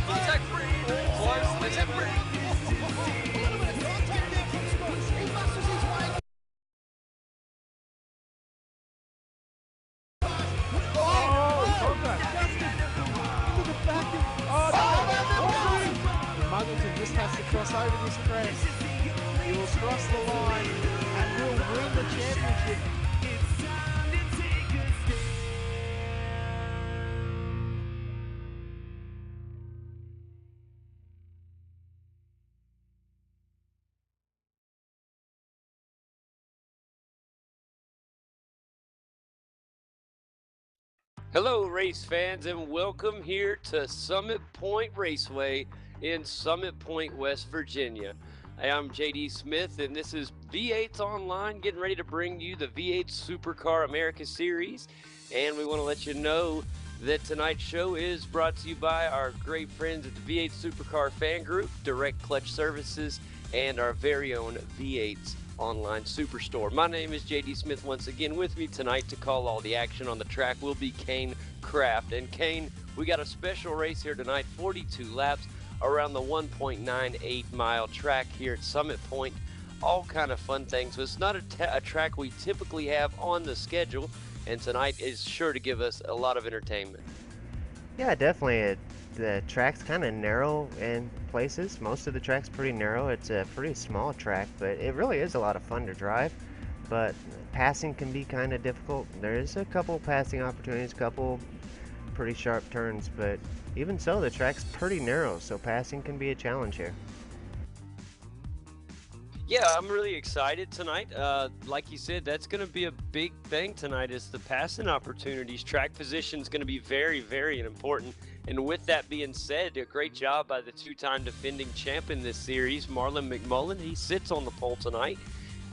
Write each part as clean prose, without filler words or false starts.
Contact free. Close. Let's have free. Muggleton just has to cross over this crest. He will cross the line and will win the championship. Hello, race fans, and welcome here to Summit Point Raceway in Summit Point, West Virginia. I'm JD Smith, and this is V8's Online, getting ready to bring you the V8 Supercar Americas series. And we want to let you know that tonight's show is brought to you by our great friends at the V8 Supercar Fan Group, Direct Clutch Services, and our very own V8's Online Superstore. My name is JD Smith. Once again, with me tonight to call all the action on the track will be Kane Kraft. And Kane, we got a special race here tonight, 42 laps around the 1.98 mile track here at Summit Point. All kind of fun things. So it's not a track we typically have on the schedule, and tonight is sure to give us a lot of entertainment. Yeah, definitely. The track's kind of narrow in places. Most of the track's pretty narrow. It's a pretty small track, but it really is a lot of fun to drive. But passing can be kind of difficult. There's a couple passing opportunities, a couple pretty sharp turns, but even so, the track's pretty narrow, so passing can be a challenge here. Yeah, I'm really excited tonight. Like you said, that's going to be a big thing tonight is the passing opportunities. Track position is going to be very, very important. And with that being said, a great job by the two-time defending champ in this series, Marlon McMullen. He sits on the pole tonight.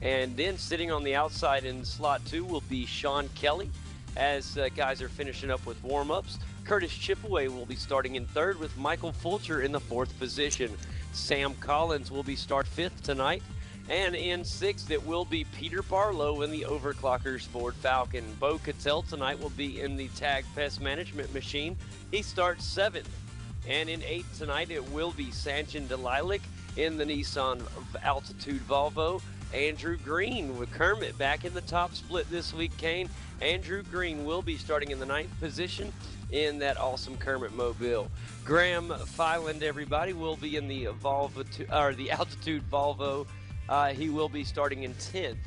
And then sitting on the outside in slot 2 will be Sean Kelly as guys are finishing up with warm-ups. Curtis Chipaway will be starting in 3rd with Michael Fulcher in the 4th position. Sam Collins will be start 5th tonight. And in 6th, it will be Peter Barlow in the Overclockers Ford Falcon. Bo Cattell tonight will be in the Tag Pest Management Machine. He starts 7th. And in 8th tonight, it will be Sanchin Delilik in the Nissan Altitude Volvo. Andrew Green with Kermit back in the top split this week, Kane. Andrew Green will be starting in the 9th position in that awesome Kermit Mobile. Graham Fyland, everybody, will be in the Altitude Volvo. He will be starting in 10th.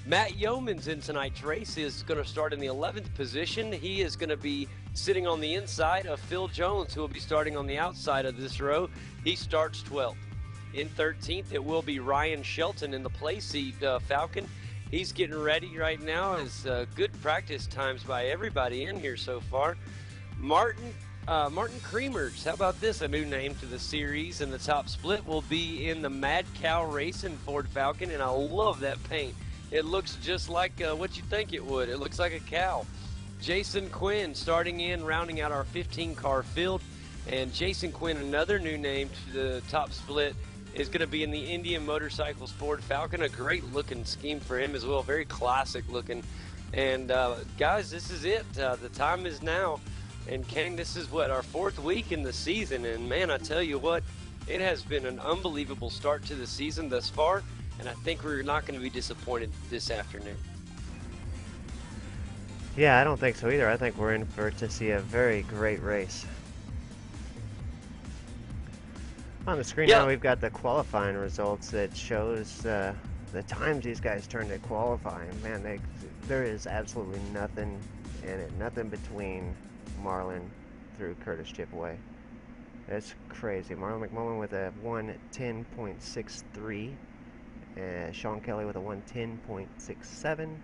Matt Yeoman's in tonight's race is going to start in the 11th position. He is going to be sitting on the inside of Phil Jones, who will be starting on the outside of this row. He starts 12th. In 13th, it will be Ryan Shelton in the Playseat Falcon. He's getting ready right now. It's good practice times by everybody in here so far. Martin Creamers, how about this? A new name to the series, and the top split will be in the Mad Cow Racing Ford Falcon, and I love that paint. It looks just like what you think it would. It looks like a cow. Jason Quinn starting in, rounding out our 15-car field, and Jason Quinn, another new name to the top split, is going to be in the Indian Motorcycles Ford Falcon. A great-looking scheme for him as well, very classic-looking. And guys, this is it. The time is now. And King, this is what, our 4th week in the season, and man, I tell you what, it has been an unbelievable start to the season thus far, and I think we're not going to be disappointed this afternoon. Yeah, I don't think so either. I think we're in for to see a very great race. On the screen now, we've got the qualifying results that shows the times these guys turned at qualifying. Man, there is absolutely nothing in it, nothing between Marlon through Curtis Chipaway. That's crazy. Marlon McMullen with a 1:10.63, Sean Kelly with a 1:10.67,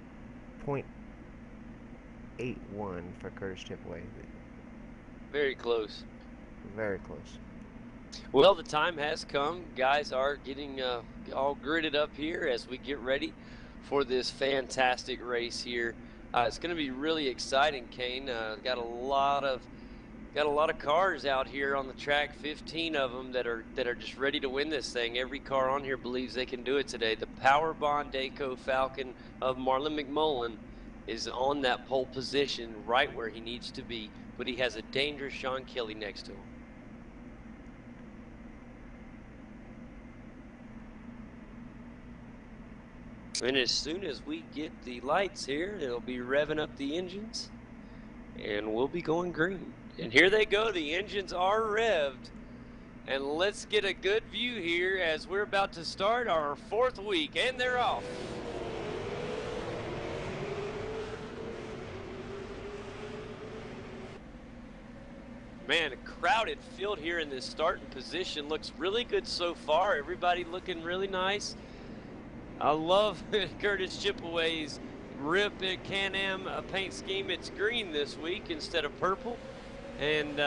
0.81 for Curtis Chipaway. Very close. Very close. Well, the time has come. Guys are getting all gridded up here as we get ready for this fantastic race here. It's going to be really exciting, Kane. Got a lot of cars out here on the track. 15 of them that are just ready to win this thing. Every car on here believes they can do it today. The Power Bond Daco Falcon of Marlon McMullen is on that pole position right where he needs to be, but he has a dangerous Sean Kelly next to him. And as soon as we get the lights here, it'll be revving up the engines, and we'll be going green. And here they go, the engines are revved. And let's get a good view here as we're about to start our 4th week, and they're off. Man, a crowded field here in this starting position. Looks really good so far. Everybody looking really nice. I love Curtis Chipaway's Rip Can-Am paint scheme. It's green this week instead of purple. And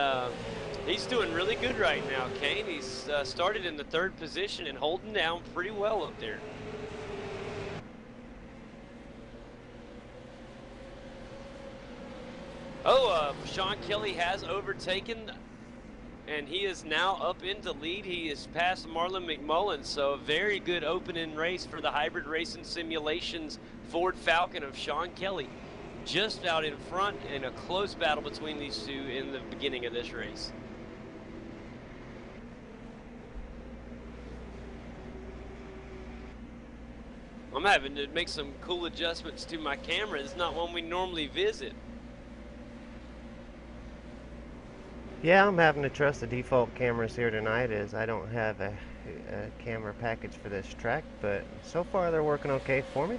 he's doing really good right now, Kane. He's started in the 3rd position and holding down pretty well up there. Sean Kelly has overtaken, and he is now up into lead. He is past Marlon McMullen, so a very good opening race for the Hybrid Racing Simulations Ford Falcon of Sean Kelly. Just out in front, and a close battle between these two in the beginning of this race. I'm having to make some cool adjustments to my camera. It's not one we normally visit. Yeah, I'm having to trust the default cameras here tonight as I don't have a camera package for this track, but so far they're working okay for me.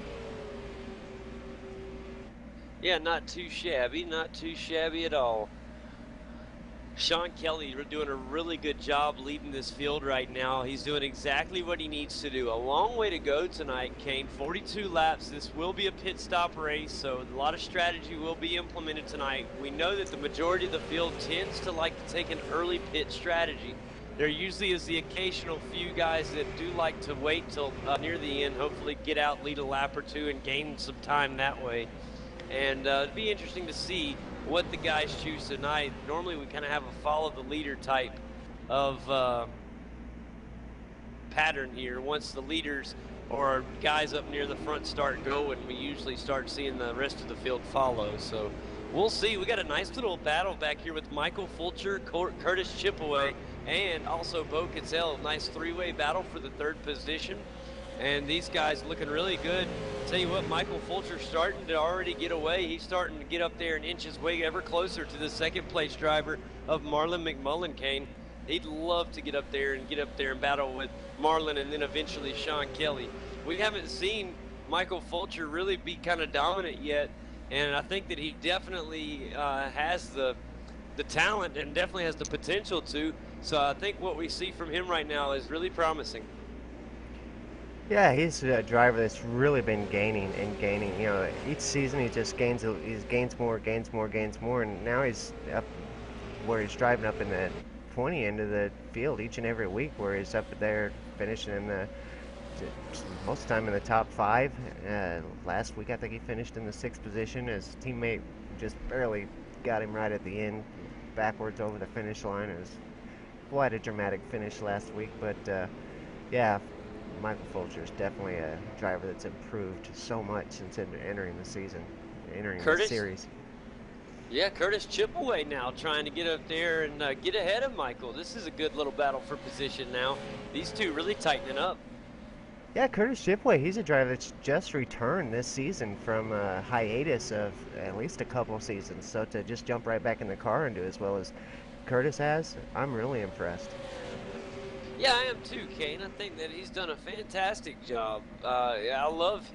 Yeah, not too shabby, not too shabby at all. Sean Kelly doing a really good job leading this field right now. He's doing exactly what he needs to do. A long way to go tonight, Kane. 42 laps. This will be a pit stop race, so a lot of strategy will be implemented tonight. We know that the majority of the field tends to like to take an early pit strategy. There usually is the occasional few guys that do like to wait till near the end, hopefully get out, lead a lap or two, and gain some time that way. And it'd be interesting to see what the guys choose tonight. Normally we kind of have a follow the leader type of pattern here. Once the leaders or guys up near the front start going, we usually start seeing the rest of the field follow. So we'll see. We got a nice little battle back here with Michael Fulcher, Curtis Chipaway, and also Bo Cattell. Nice 3-way battle for the 3rd position. And these guys looking really good. Tell you what, Michael Fulcher's starting to already get away. He's starting to get up there and inch his way ever closer to the 2nd place driver of Marlon McMullen, Kane. He'd love to get up there and battle with Marlon and then eventually Sean Kelly. We haven't seen Michael Fulcher really be kind of dominant yet, and I think that he definitely has the talent and definitely has the potential to. So I think what we see from him right now is really promising. Yeah, he's a driver that's really been gaining and gaining. You know, each season he just gains more, and now he's up where he's driving up in the 20 end of the field each and every week, where he's up there finishing in the most of the time in the top 5. Last week I think he finished in the 6th position. His teammate just barely got him right at the end, backwards over the finish line. It was quite a dramatic finish last week, but yeah. Michael Fulcher is definitely a driver that's improved so much since entering the season, the series. Yeah, Curtis Chipaway now trying to get up there and get ahead of Michael. This is a good little battle for position now. These two really tightening up. Yeah, Curtis Chipaway, he's a driver that's just returned this season from a hiatus of at least a couple seasons. So to just jump right back in the car and do as well as Curtis has, I'm really impressed. Yeah, I am too, Kane. I think that he's done a fantastic job. I love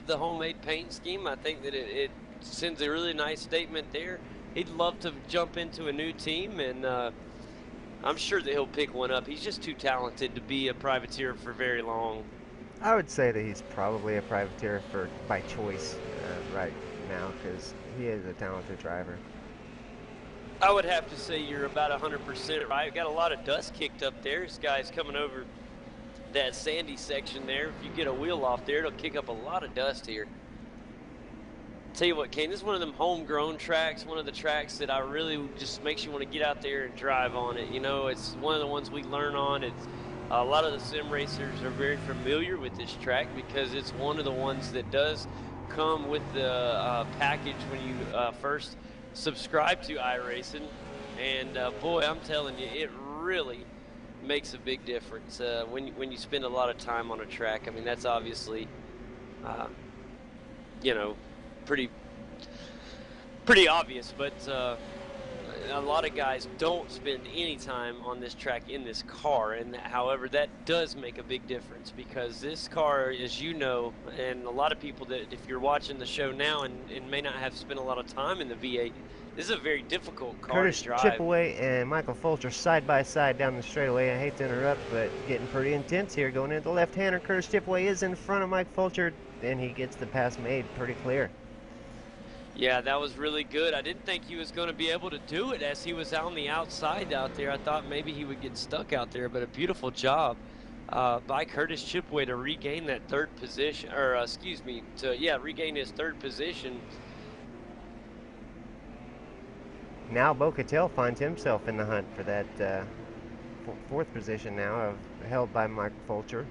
the homemade paint scheme. I think that it sends a really nice statement there. He'd love to jump into a new team, and I'm sure that he'll pick one up. He's just too talented to be a privateer for very long. I would say that he's probably a privateer by choice right now, because he is a talented driver. I would have to say you're about 100% right. Got a lot of dust kicked up there. This guy's coming over that sandy section there. If you get a wheel off there, it'll kick up a lot of dust here. Tell you what, Kane, this is one of them homegrown tracks, one of the tracks that I really just makes you want to get out there and drive on it. You know, it's one of the ones we learn on. It's a lot of the sim racers are very familiar with this track because it's one of the ones that does come with the package when you first subscribe to iRacing, and boy, I'm telling you, it really makes a big difference when you spend a lot of time on a track. I mean, that's obviously, uh, you know, pretty obvious, but a lot of guys don't spend any time on this track in this car, and however, that does make a big difference, because this car, as you know, and a lot of people that, if you're watching the show now and may not have spent a lot of time in the V8, this is a very difficult car Curtis to drive. Chipaway and Michael Fulcher side by side down the straightaway. I hate to interrupt, but getting pretty intense here. Going into the left-hander, Curtis Chipaway is in front of Mike Fulcher, and he gets the pass made pretty clear. Yeah, that was really good. I didn't think he was going to be able to do it as he was on the outside out there. I thought maybe he would get stuck out there, but a beautiful job by Curtis Chipaway to regain that third position, or excuse me, regain his third position. Now Bo Cattell finds himself in the hunt for that fourth position now, held by Mike Fulcher.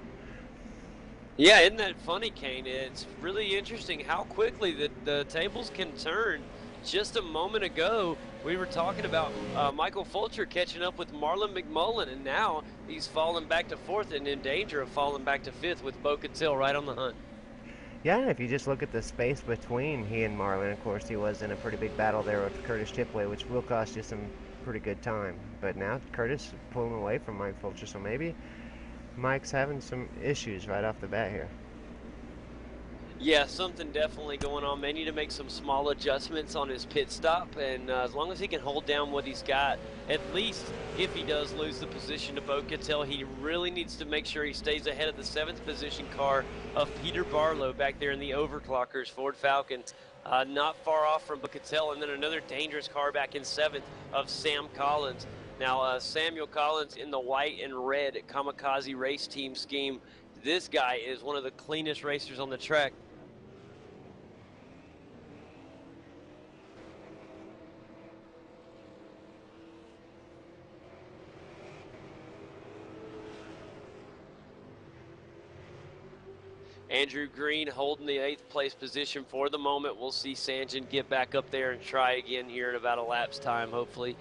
Yeah, isn't that funny, Kane? It's really interesting how quickly the tables can turn. Just a moment ago, we were talking about Michael Fulcher catching up with Marlon McMullen, and now he's fallen back to fourth and in danger of falling back to fifth with Bo Cattell right on the hunt. Yeah, and if you just look at the space between he and Marlon, of course, he was in a pretty big battle there with Curtis Chipaway, which will cost you some pretty good time. But now Curtis pulling away from Mike Fulcher, so maybe Mike's having some issues right off the bat here. Yeah, something definitely going on. May need to make some small adjustments on his pit stop, and as long as he can hold down what he's got, at least if he does lose the position to Bo Cattell, he really needs to make sure he stays ahead of the 7th position car of Peter Barlow back there in the overclockers Ford Falcon. Not far off from Bo Cattell, and then another dangerous car back in 7th of Sam Collins. Now, Samuel Collins in the white and red Kamikaze race team scheme. This guy is one of the cleanest racers on the track. Andrew Green holding the 8th place position for the moment. We'll see Sanjin get back up there and try again here in about a lap's time, hopefully,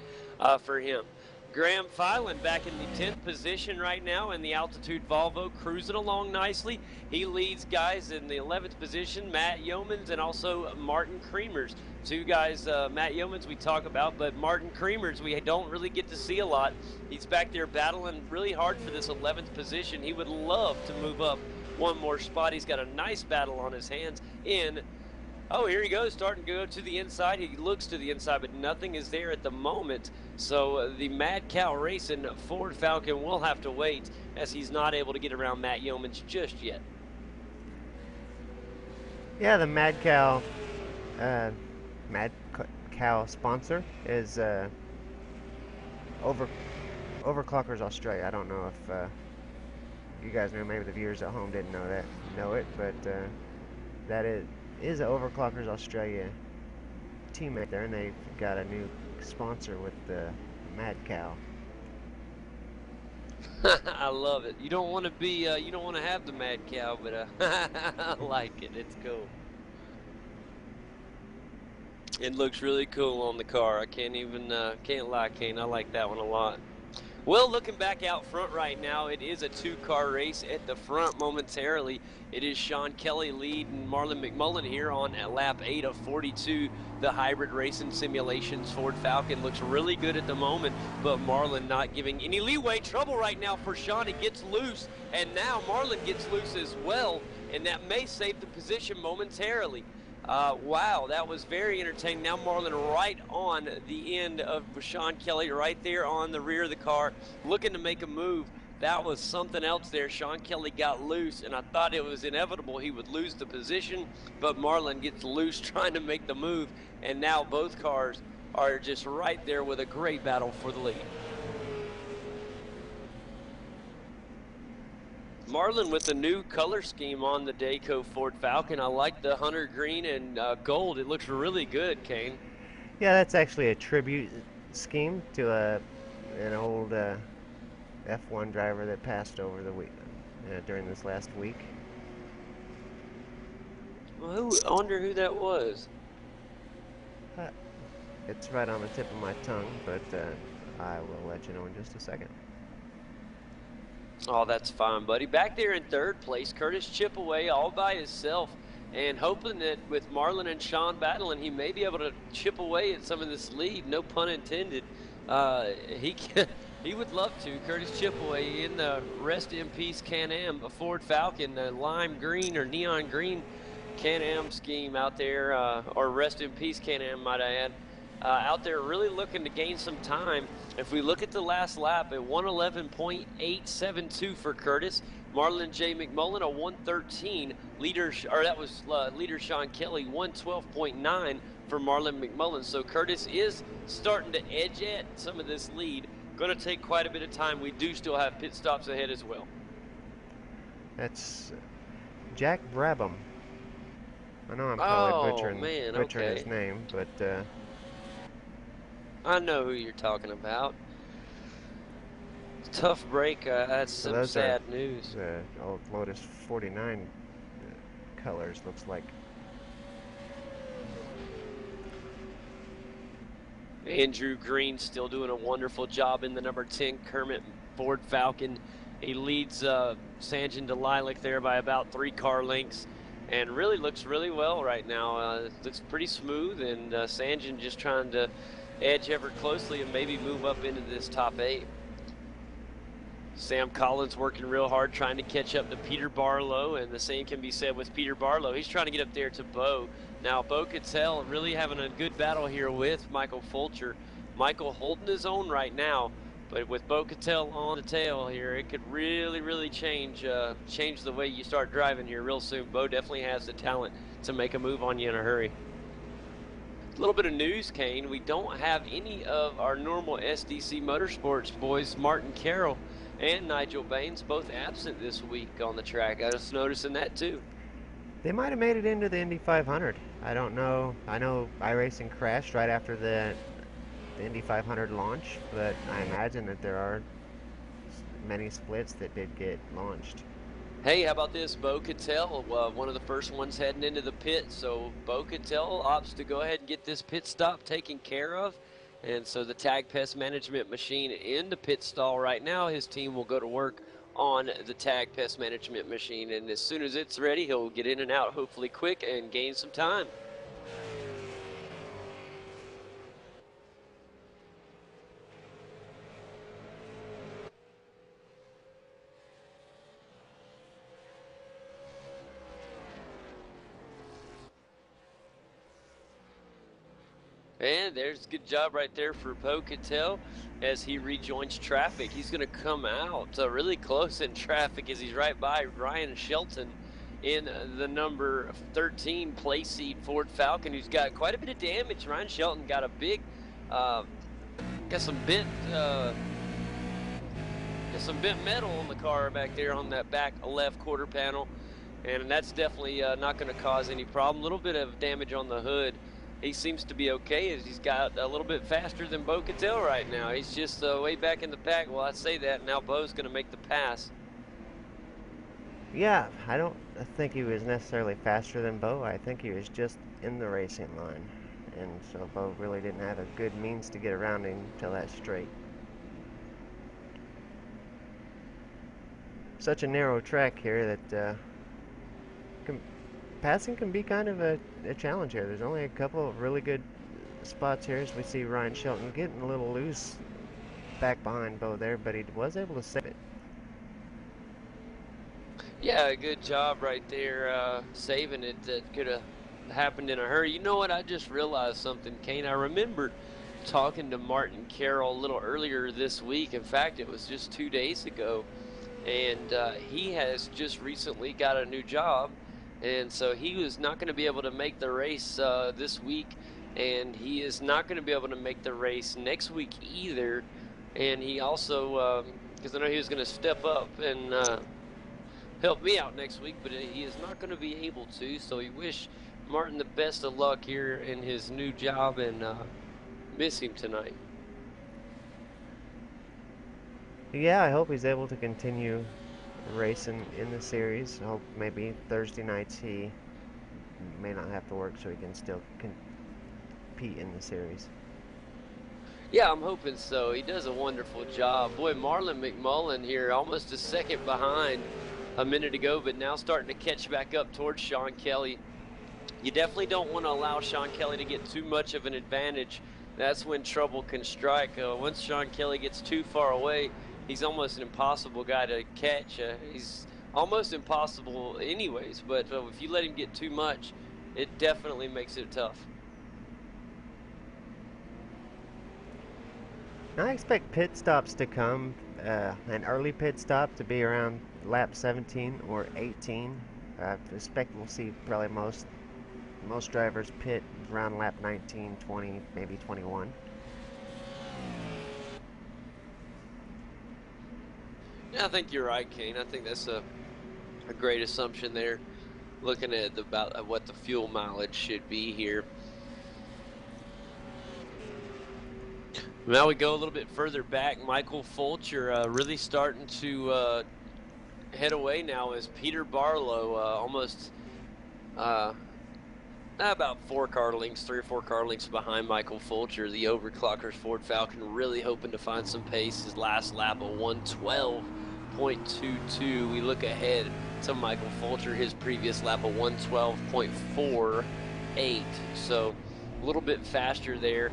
for him. Graham Filan back in the 10th position right now in the Altitude Volvo, cruising along nicely. He leads guys in the 11th position, Matt Yeomans and also Martin Creamers. Two guys, Matt Yeomans we talk about, but Martin Creamers we don't really get to see a lot. He's back there battling really hard for this 11th position. He would love to move up one more spot. He's got a nice battle on his hands in. Oh, here he goes, starting to go to the inside. He looks to the inside, but nothing is there at the moment. So the Mad Cow Racing Ford Falcon will have to wait, as he's not able to get around Matt Yeomans just yet. Yeah, the Mad Cow sponsor is Overclockers Australia. I don't know if you guys know, maybe the viewers at home didn't know it, but that is an Overclockers Australia teammate there, and they've got a new sponsor with the Mad Cow. I love it. You don't want to be, you don't want to have the Mad Cow, but I like it. It's cool. It looks really cool on the car. I can't lie, Kane. I like that one a lot. Well, looking back out front right now, it is a two-car race at the front momentarily. It is Sean Kelly leading Marlon McMullen here on at lap 8 of 42. The hybrid racing simulations Ford Falcon looks really good at the moment, but Marlon not giving any leeway. Trouble right now for Sean. He gets loose, and now Marlon gets loose as well, and that may save the position momentarily. Wow, that was very entertaining. Now Marlon right on the end of Sean Kelly, right there on the rear of the car, looking to make a move. That was something else there. Sean Kelly got loose, and I thought it was inevitable he would lose the position, but Marlon gets loose trying to make the move, and now both cars are just right there with a great battle for the lead. Marlon with the new color scheme on the Dayco Ford Falcon. I like the hunter green and gold. It looks really good, Kane. Yeah, that's actually a tribute scheme to an old F1 driver that passed over the week during this last week. I wonder who that was. Uh, It's right on the tip of my tongue, but I will let you know in just a second. Oh, that's fine, buddy. Back there in third place, Curtis Chipaway all by himself, and hoping that with Marlon and Sean battling, he may be able to chip away at some of this lead. No pun intended. He can, he would love to. Curtis Chipaway in the rest in peace Can-Am, a Ford Falcon, the lime green or neon green Can-Am scheme out there, or rest in peace Can-Am, might I add. Out there really looking to gain some time. If we look at the last lap at 111.872 for Curtis, Marlon J. McMullen a 113 leader, or that was leader Sean Kelly 112.9 for Marlon McMullen. So Curtis is starting to edge at some of this lead. Going to take quite a bit of time. We do still have pit stops ahead as well. That's Jack Brabham. I know I'm probably butchering his name, but I know who you're talking about. Tough break. That's some sad news. Old Lotus 49 colors, looks like. Andrew Green still doing a wonderful job in the number 10 Kermit Ford Falcon. He leads Sanjin Delilac there by about 3 car lengths, and really looks really well right now. Looks pretty smooth, and Sanjin just trying to edge ever closely and maybe move up into this top 8. Sam Collins working real hard trying to catch up to Peter Barlow, and the same can be said with Peter Barlow. He's trying to get up there to Bo. Now Bo Cattell really having a good battle here with Michael Fulcher. Michael holding his own right now, but with Bo Cattell on the tail here, it could really change the way you start driving here real soon. Bo definitely has the talent to make a move on you in a hurry. A little bit of news, Kane. We don't have any of our normal SDC Motorsports boys, Martin Carroll and Nigel Baines, both absent this week on the track. I was noticing that too. They might have made it into the Indy 500. I don't know. I know iRacing crashed right after the Indy 500 launch, but I imagine that there are many splits that did get launched. Hey, how about this? Bo Cattell, one of the first ones heading into the pit. So Bo Cattell opts to go ahead and get this pit stop taken care of. And so the Tag Pest Management machine in the pit stall right now. His team will go to work on the Tag Pest Management machine. And as soon as it's ready, he'll get in and out hopefully quick and gain some time. And there's a good job right there for Bo Cattell as he rejoins traffic. He's going to come out really close in traffic as he's right by Ryan Shelton in the number 13 Playseat Ford Falcon, who's got quite a bit of damage. Ryan Shelton got a big, got some bent metal on the car back there on that back left quarter panel, and that's definitely not going to cause any problem. A little bit of damage on the hood. He seems to be okay as he's got a little bit faster than Bo Cattell right now. He's just way back in the pack. Well, I say that, now Bo's going to make the pass. Yeah, I don't think he was necessarily faster than Bo. I think he was just in the racing line. And so Bo really didn't have a good means to get around him till that straight. Such a narrow track here that passing can be kind of a challenge here. There's only a couple of really good spots here as we see Ryan Shelton getting a little loose back behind Bo there, but he was able to save it. Yeah, good job right there saving it. That could have happened in a hurry. You know what? I just realized something, Kane. I remembered talking to Martin Carroll a little earlier this week. In fact, it was just 2 days ago. And he has just recently got a new job. And so he was not going to be able to make the race this week, and he is not going to be able to make the race next week either. And he also, because I know he was going to step up and help me out next week, but he is not going to be able to. So we wish Martin the best of luck here in his new job, and miss him tonight. Yeah, I hope he's able to continue racing in the series. I hope maybe Thursday nights he may not have to work so he can still compete in the series. Yeah, I'm hoping so. He does a wonderful job. Boy, Marlon McMullen here, almost a second behind a minute ago, but now starting to catch back up towards Sean Kelly. You definitely don't want to allow Sean Kelly to get too much of an advantage. That's when trouble can strike. Once Sean Kelly gets too far away, he's almost an impossible guy to catch. He's almost impossible anyways, but if you let him get too much, it definitely makes it tough. I expect pit stops to come, an early pit stop to be around lap 17 or 18. I expect we'll see probably most drivers pit around lap 19, 20, maybe 21. Yeah, I think you're right, Kane. I think that's a great assumption there, looking at about what the fuel mileage should be here. Now we go a little bit further back. Michael Fulcher really starting to head away now as Peter Barlow almost about 3 or 4 car lengths behind Michael Fulcher. The overclockers Ford Falcon really hoping to find some pace. His last lap of 112.22. We look ahead to Michael Fulcher, his previous lap of 112.48. So a little bit faster there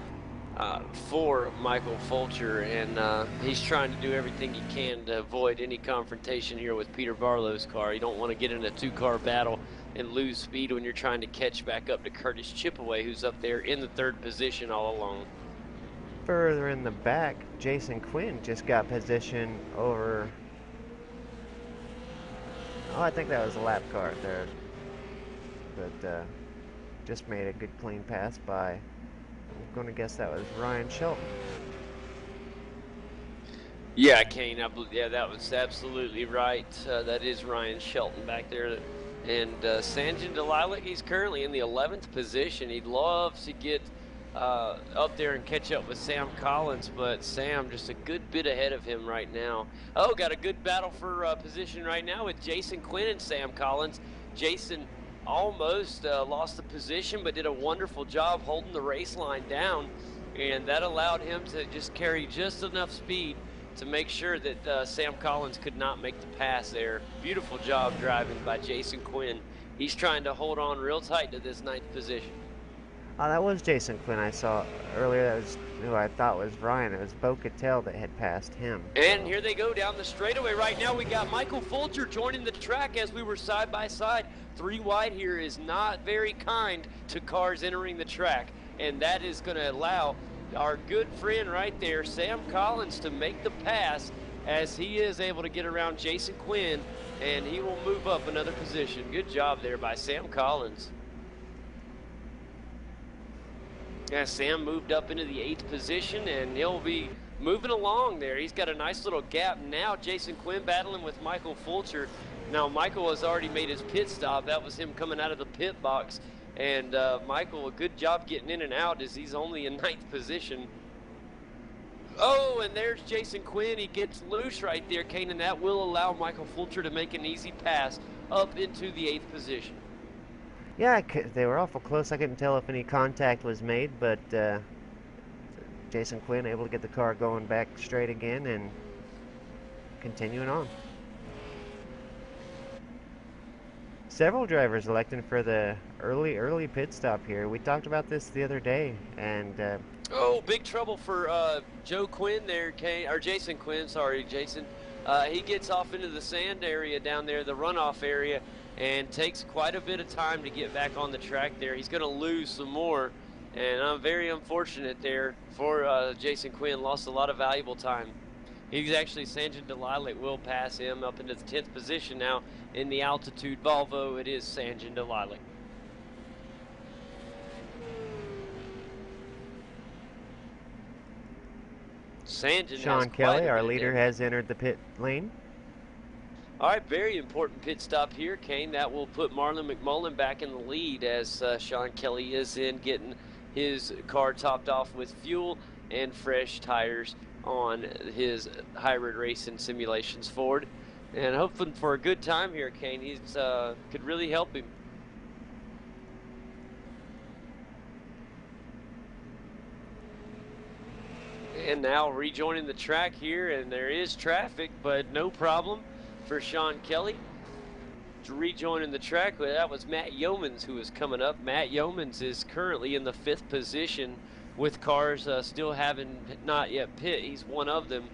for Michael Fulcher, and he's trying to do everything he can to avoid any confrontation here with Peter Barlow's car. You don't want to get in a 2-car battle and lose speed when you're trying to catch back up to Curtis Chipaway, who's up there in the 3rd position all alone. Further in the back, Jason Quinn just got position over, I think that was a lap car there, but just made a good clean pass by, I'm going to guess that was Ryan Shelton. Yeah, Kane, yeah, that was absolutely right. That is Ryan Shelton back there. And Sanjin Delilah, he's currently in the 11th position. He'd love to get up there and catch up with Sam Collins, but Sam just a good bit ahead of him right now. Oh, got a good battle for position right now with Jason Quinn and Sam Collins. Jason almost lost the position, but did a wonderful job holding the race line down, and that allowed him to just carry just enough speed to make sure that Sam Collins could not make the pass there. Beautiful job driving by Jason Quinn. He's trying to hold on real tight to this 9th position. Oh, that was Jason Quinn I saw earlier. That was who I thought was Ryan. It was Bo Cattell that had passed him. And here they go down the straightaway right now. We got Michael Fulcher joining the track as we were side by side. 3 wide here is not very kind to cars entering the track, and that is going to allow our good friend right there, Sam Collins, to make the pass as he is able to get around Jason Quinn, and he will move up another position. Good job there by Sam Collins. Yeah, Sam moved up into the 8th position, and he'll be moving along there. He's got a nice little gap now. Jason Quinn battling with Michael Fulcher. Now, Michael has already made his pit stop. That was him coming out of the pit box. And Michael, a good job getting in and out as he's only in 9th position. Oh, and there's Jason Quinn. He gets loose right there, Kane, and that will allow Michael Fulcher to make an easy pass up into the 8th position. Yeah, they were awful close. I couldn't tell if any contact was made, but Jason Quinn able to get the car going back straight again and continuing on. Several drivers electing for the early pit stop here. We talked about this the other day, and oh, big trouble for Joe Quinn there, or Jason Quinn. Sorry, Jason. He gets off into the sand area down there, the runoff area, and takes quite a bit of time to get back on the track there. He's going to lose some more, and I'm very unfortunate there for Jason Quinn. Lost a lot of valuable time. He's actually, Sanjin Delilah will pass him up into the 10th position now in the Altitude Volvo. It is Sanjin Delilah. Sean Kelly, our leader, has entered the pit lane. All right, very important pit stop here, Kane. That will put Marlon McMullen back in the lead as Sean Kelly is in getting his car topped off with fuel and fresh tires on his hybrid racing simulations Ford, and hoping for a good time here, Kane. He's could really help him. And now rejoining the track here, and there is traffic, but no problem for Sean Kelly. Rejoining the track, that was Matt Yeomans who was coming up. Matt Yeomans is currently in the 5th position with cars still having not yet pit. He's one of them.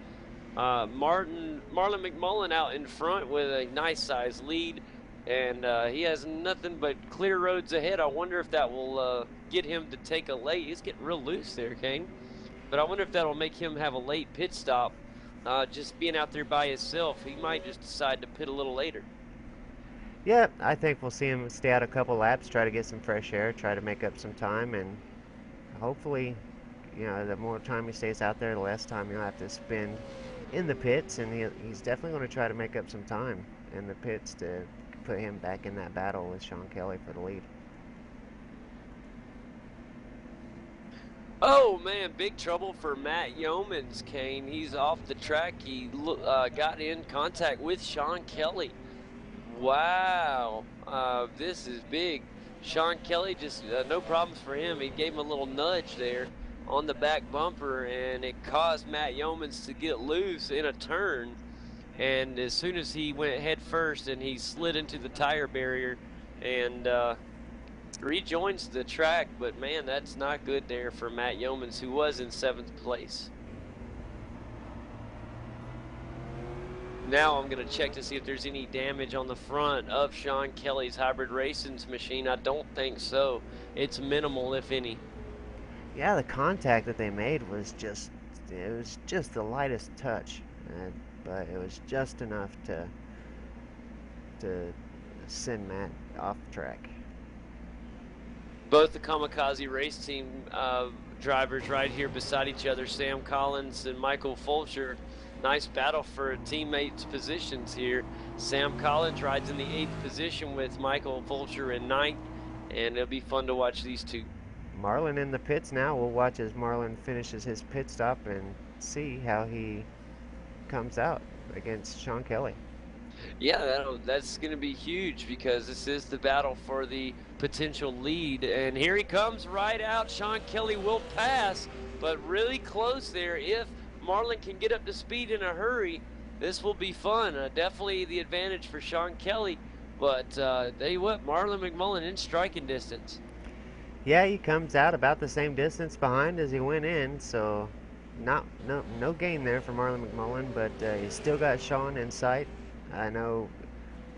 Marlon McMullen out in front with a nice size lead, and he has nothing but clear roads ahead. I wonder if that will get him to take a late. He's getting real loose there, Kane. But I wonder if that'll make him have a late pit stop. Just being out there by himself, he might just decide to pit a little later. Yeah, I think we'll see him stay out a couple laps, try to get some fresh air, try to make up some time, and hopefully, you know, the more time he stays out there, the less time he'll have to spend in the pits, and he's definitely going to try to make up some time in the pits to put him back in that battle with Sean Kelly for the lead. Oh man, big trouble for Matt Yeomans, Kane. He's off the track. He got in contact with Sean Kelly. Wow, this is big. Sean Kelly just no problems for him. He gave him a little nudge there on the back bumper, and it caused Matt Yeomans to get loose in a turn. And as soon as he went head first, and he slid into the tire barrier and rejoins the track. But man, that's not good there for Matt Yeomans, who was in 7th place. Now I'm going to check to see if there's any damage on the front of Sean Kelly's Hybrid Racing's machine. I don't think so. It's minimal, if any. Yeah, the contact that they made was just, it was just the lightest touch, but it was just enough to send Matt off track. Both the Kamikaze race team drivers right here beside each other, Sam Collins and Michael Fulcher. Nice battle for teammates' positions here. Sam Collins rides in the 8th position with Michael Fulcher in 9th, and it'll be fun to watch these two. Marlon in the pits now. We'll watch as Marlon finishes his pit stop and see how he comes out against Sean Kelly. Yeah, that's going to be huge, because this is the battle for the potential lead. And here he comes right out. Sean Kelly will pass, but really close there. If Marlon can get up to speed in a hurry, this will be fun. Definitely the advantage for Sean Kelly. But tell you what, Marlon McMullen in striking distance. Yeah, he comes out about the same distance behind as he went in, so no gain there for Marlon McMullen, but he's still got Sean in sight. I know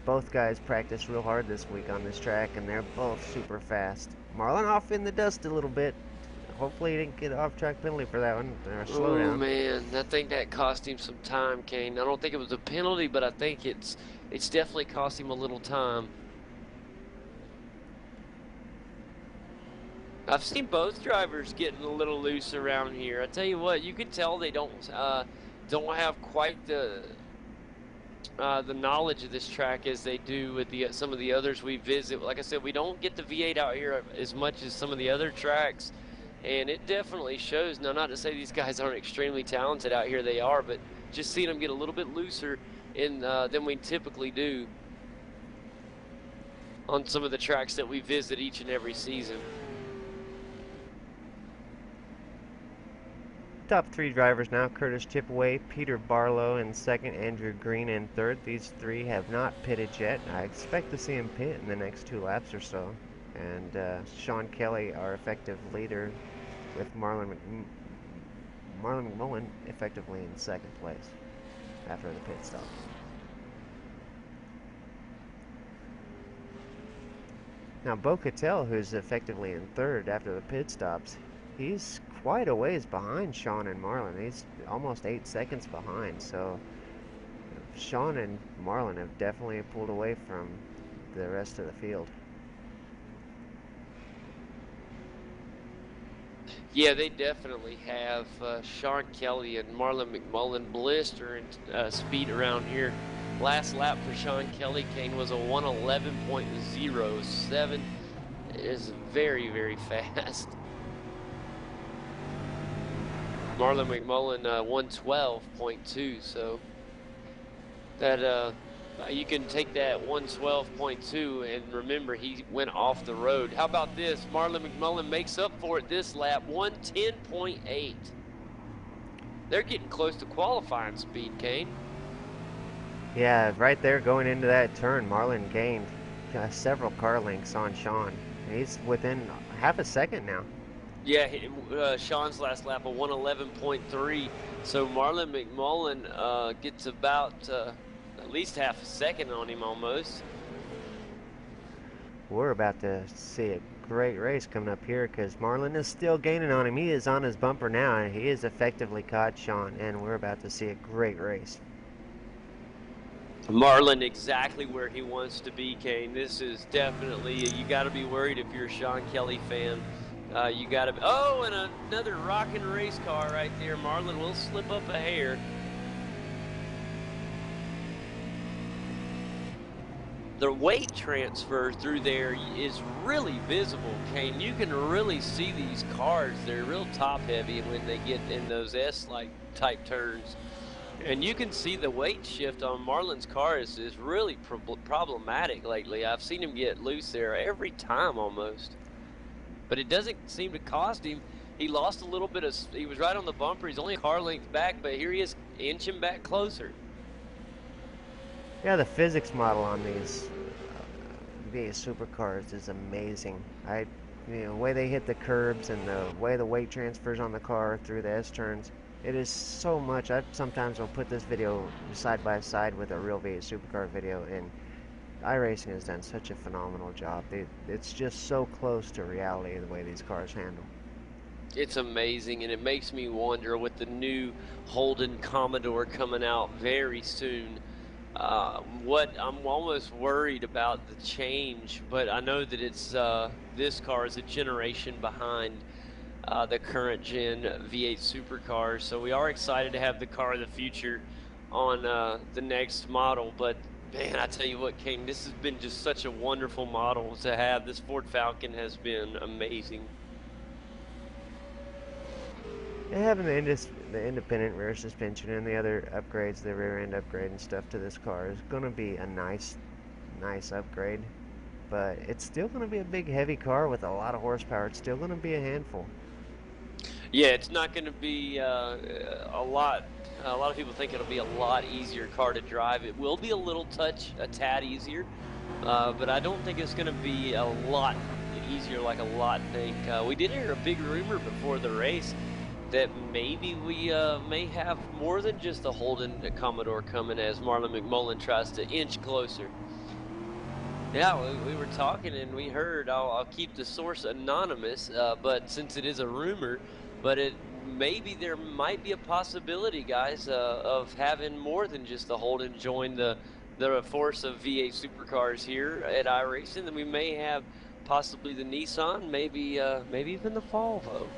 both guys practiced real hard this week on this track, and they're both super fast. Marlon off in the dust a little bit. Hopefully he didn't get an off-track penalty for that one, or a slowdown. Oh man, I think that cost him some time, Kane. I don't think it was a penalty, but I think it's definitely cost him a little time. I've seen both drivers getting a little loose around here. I tell you what, you can tell they don't have quite the knowledge of this track as they do with some of the others we visit. Like I said, we don't get the V8 out here as much as some of the other tracks, and it definitely shows. Now, not to say these guys aren't extremely talented out here, they are, but just seeing them get a little bit looser than we typically do on some of the tracks that we visit each and every season. Top 3 drivers now: Curtis Chipaway, Peter Barlow in 2nd, Andrew Green in 3rd. These 3 have not pitted yet. I expect to see him pit in the next 2 laps or so. And Sean Kelly, our effective leader, with Marlon McMullen effectively in 2nd place after the pit stop. Now Bo Cattell, who's effectively in 3rd after the pit stops, he's quite a ways behind Sean and Marlon. He's almost 8 seconds behind, so Sean and Marlon have definitely pulled away from the rest of the field. Yeah, they definitely have. Sean Kelly and Marlon McMullen blistering speed around here. Last lap for Sean Kelly, Kane, was a 111.07. It is very, very fast. Marlon McMullen 112.2, so that you can take that 112.2 and remember he went off the road. How about this? Marlon McMullen makes up for it this lap, 110.8. They're getting close to qualifying speed, Kane. Yeah, right there going into that turn, Marlon gained several car lengths on Sean. He's within half a second now. Yeah, Sean's last lap, a 111.3. So Marlon McMullen gets about at least half a second on him almost. We're about to see a great race coming up here because Marlon is still gaining on him. He is on his bumper now, and he has effectively caught Sean, and we're about to see a great race. Marlon exactly where he wants to be, Kane. This is definitely, you got to be worried if you're a Sean Kelly fan. You got to be, oh, and another rocking race car right there. Marlon will slip up a hair. The weight transfer through there is really visible, Kane. You can really see these cars. They're real top heavy when they get in those S-like type turns. And you can see the weight shift on Marlon's car is really problematic lately. I've seen him get loose there every time almost. But it doesn't seem to cost him. He lost a little bit of, he was right on the bumper. He's only a car length back, but here he is inching back closer. Yeah, the physics model on these supercars is amazing. The way they hit the curbs and the way the weight transfers on the car through the S turns, it is so much. I sometimes will put this video side by side with a real V8 supercar video, and iRacing has done such a phenomenal job. It's just so close to reality the way these cars handle. It's amazing, and it makes me wonder with the new Holden Commodore coming out very soon. What I'm almost worried about the change, but I know that it's this car is a generation behind the current gen V8 supercars, so we are excited to have the car of the future on the next model. But man, I tell you what, King, this has been just such a wonderful model to have. This Ford Falcon has been amazing. And having the independent rear suspension and the other upgrades, the rear end upgrade and stuff to this car is going to be a nice upgrade. But it's still going to be a big heavy car with a lot of horsepower. It's still going to be a handful. Yeah, it's not going to be a lot. A lot of people think it'll be a lot easier car to drive. It will be a tad easier, but I don't think it's going to be a lot easier like a lot think. We did hear a big rumor before the race that maybe we may have more than just the Holden Commodore coming as Marlon McMullen tries to inch closer. Yeah, we were talking and we heard, I'll keep the source anonymous, but since it is a rumor, but maybe there might be a possibility, guys, of having more than just the Holden join the force of V8 supercars here at iRacing. Then we may have possibly the Nissan, maybe even the Volvo.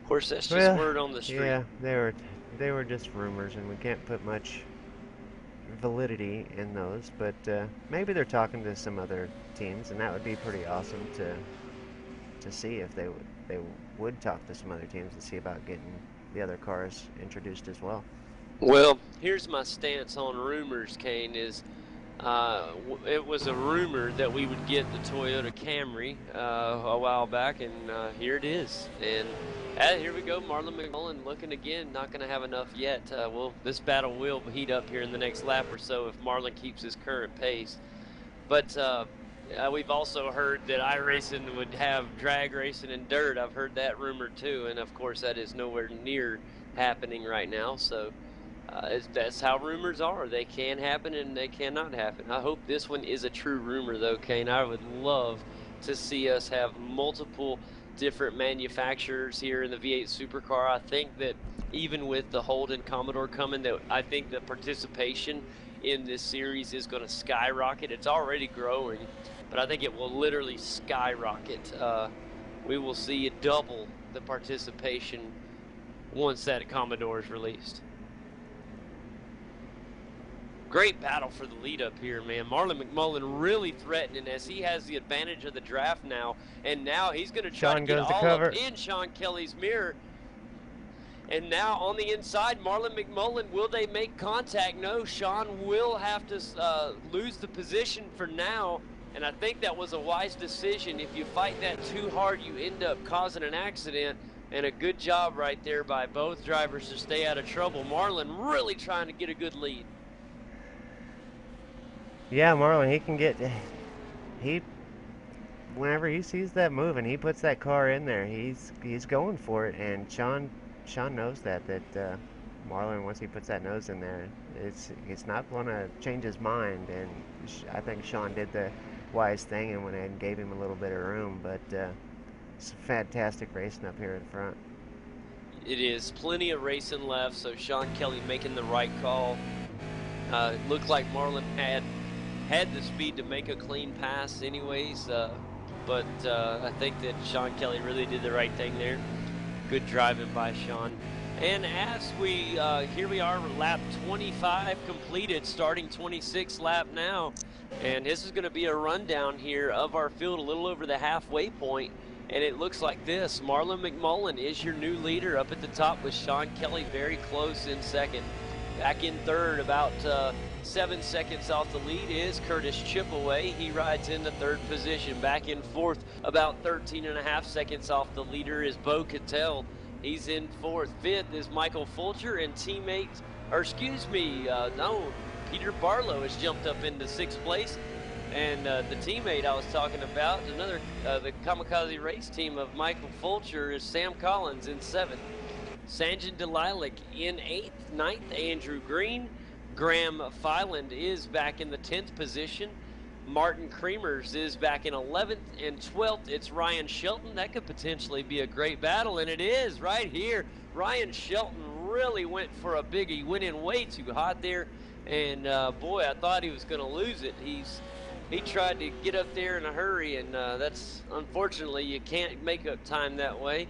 Of course, that's just word on the street. Yeah, they were just rumors, and we can't put much validity in those. But maybe they're talking to some other teams, and that would be pretty awesome to see if they would talk to some other teams and see about getting the other cars introduced as well. Well, here's my stance on rumors, Kane, is it was a rumor that we would get the Toyota Camry a while back, and here it is. And here we go, Marlon McMullen looking again, not going to have enough yet. This battle will heat up here in the next lap or so if Marlon keeps his current pace. But we've also heard that iRacing would have drag racing and dirt. I've heard that rumor too, and of course that is nowhere near happening right now. So that's how rumors are. They can happen and they cannot happen. I hope this one is a true rumor though, Kane. I would love to see us have multiple different manufacturers here in the V8 supercar. I think that even with the Holden Commodore coming, that I think the participation in this series is going to skyrocket. It's already growing, but I think it will literally skyrocket. We will see double the participation once that Commodore is released. Great battle for the lead up here, man. Marlon McMullen really threatening as he has the advantage of the draft now, and now he's going to try to get all up in Sean Kelly's mirror. And now on the inside, Marlon McMullen, will they make contact? No, Sean will have to lose the position for now, and I think that was a wise decision. If you fight that too hard, you end up causing an accident, and a good job right there by both drivers to stay out of trouble. Marlon really trying to get a good lead. Yeah, Marlon, he whenever he sees that move and he puts that car in there, he's going for it. And Sean knows that Marlon, once he puts that nose in there, it's not going to change his mind. And I think Sean did the wise thing and went ahead and gave him a little bit of room. But it's fantastic racing up here in front. It is plenty of racing left, so Sean Kelly making the right call. Looked like Marlon had the speed to make a clean pass anyways, but I think that Sean Kelly really did the right thing there. Good driving by Sean. And as here we are, lap 25 completed, starting 26th lap now. And this is going to be a rundown here of our field, a little over the halfway point. And it looks like this. Marlon McMullen is your new leader up at the top, with Sean Kelly very close in second. Back in third, about 7 seconds off the lead, is Curtis Chipaway. He rides into third position. Back in fourth, about 13.5 seconds off the leader, is Bo Cattell. He's in fourth. Fifth is Michael Fulcher, and Peter Barlow has jumped up into sixth place. And the teammate I was talking about, the Kamikaze race team of Michael Fulcher, is Sam Collins in seventh. Sanjin Delilik in eighth. Ninth, Andrew Green. Graham Fyland is back in the 10th position. Martin Creamers is back in 11th, and 12th, it's Ryan Shelton. That could potentially be a great battle, and it is right here. Ryan Shelton really went for a big, he went in way too hot there, and boy, I thought he was going to lose it. He tried to get up there in a hurry, and that's, unfortunately, you can't make up time that way.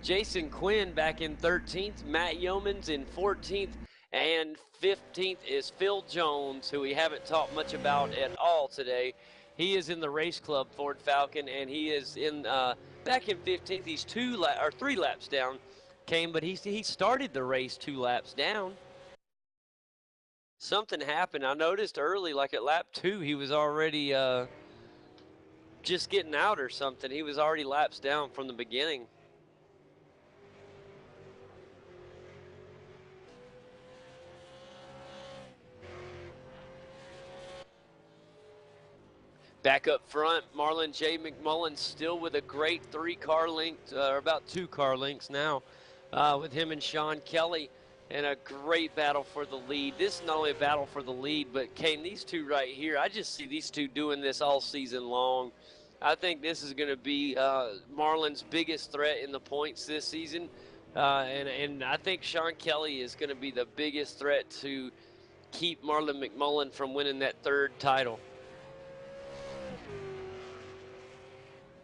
Jason Quinn back in 13th, Matt Yeomans in 14th, and 15th is Phil Jones, who we haven't talked much about at all today. He is in the Race Club Ford Falcon, and he is in back in 15th. He's 3 laps down, but he started the race 2 laps down. Something happened. I noticed early, like at lap 2, he was already just getting out or something. He was already laps down from the beginning. Back up front, Marlon J. McMullen still with a great 3-car length, or about 2 car lengths now, with him and Sean Kelly, and a great battle for the lead. This is not only a battle for the lead, but Kane, these two right here, I just see these two doing this all season long. I think this is going to be Marlon's biggest threat in the points this season, and I think Sean Kelly is going to be the biggest threat to keep Marlon McMullen from winning that 3rd title.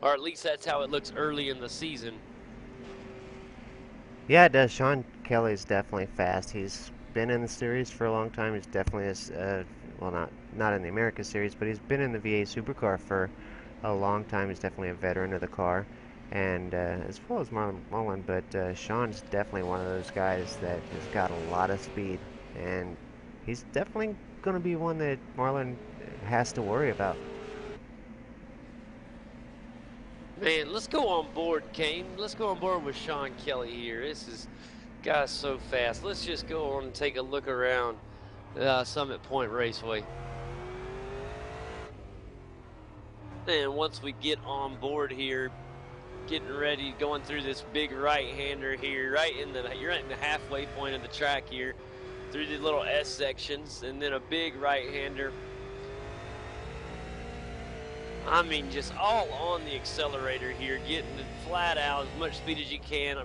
Or at least that's how it looks early in the season. Yeah, it does. Sean Kelly's definitely fast. He's been in the series for a long time. He's definitely, well, not in the America series, but he's been in the V8 Supercar for a long time. He's definitely a veteran of the car, and as well as Marlon McMullen. But Sean's definitely one of those guys that has got a lot of speed, and he's definitely going to be one that Marlon has to worry about. Man, let's go on board, Kane. Let's go on board with Sean Kelly here. Guy's so fast. Let's just go on and take a look around Summit Point Raceway. And once we get on board here, getting ready, going through this big right-hander here, you're right in the halfway point of the track here, through the little S sections, and then a big right-hander. I mean, just all on the accelerator here, getting it flat out, as much speed as you can.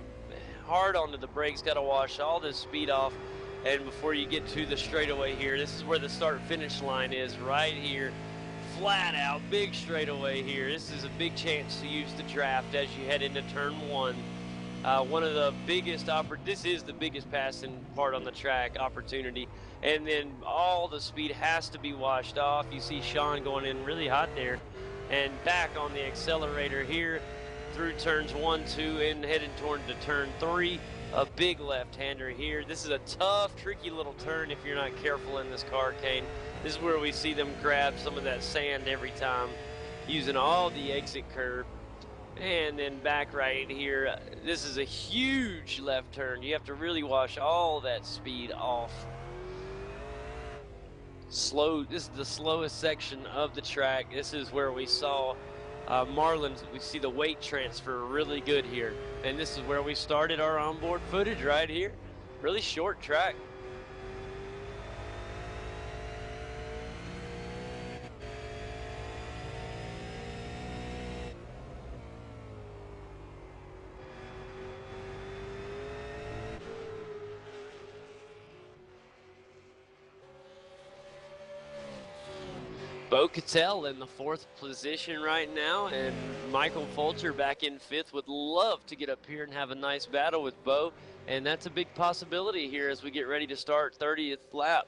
Hard onto the brakes, got to wash all this speed off. And before you get to the straightaway here, this is where the start-finish line is, right here. Flat out, big straightaway here. This is a big chance to use the draft as you head into turn 1. One of the biggest, this is the biggest passing part on the track opportunity. And then all the speed has to be washed off. You see Sean going in really hot there. And back on the accelerator here through turns 1, 2, and heading toward the turn 3. A big left-hander here. This is a tough, tricky little turn if you're not careful in this car, Kane. This is where we see them grab some of that sand every time, using all the exit curve. And then back right here. This is a huge left turn. You have to really wash all that speed off. Slow. This is the slowest section of the track. This is where we saw Marlin. We see the weight transfer really good here. And this is where we started our onboard footage right here. Really short track. Bo Cattell in the 4th position right now, and Michael Fulcher back in 5th. Would love to get up here and have a nice battle with Bo, and that's a big possibility here as we get ready to start 30th lap.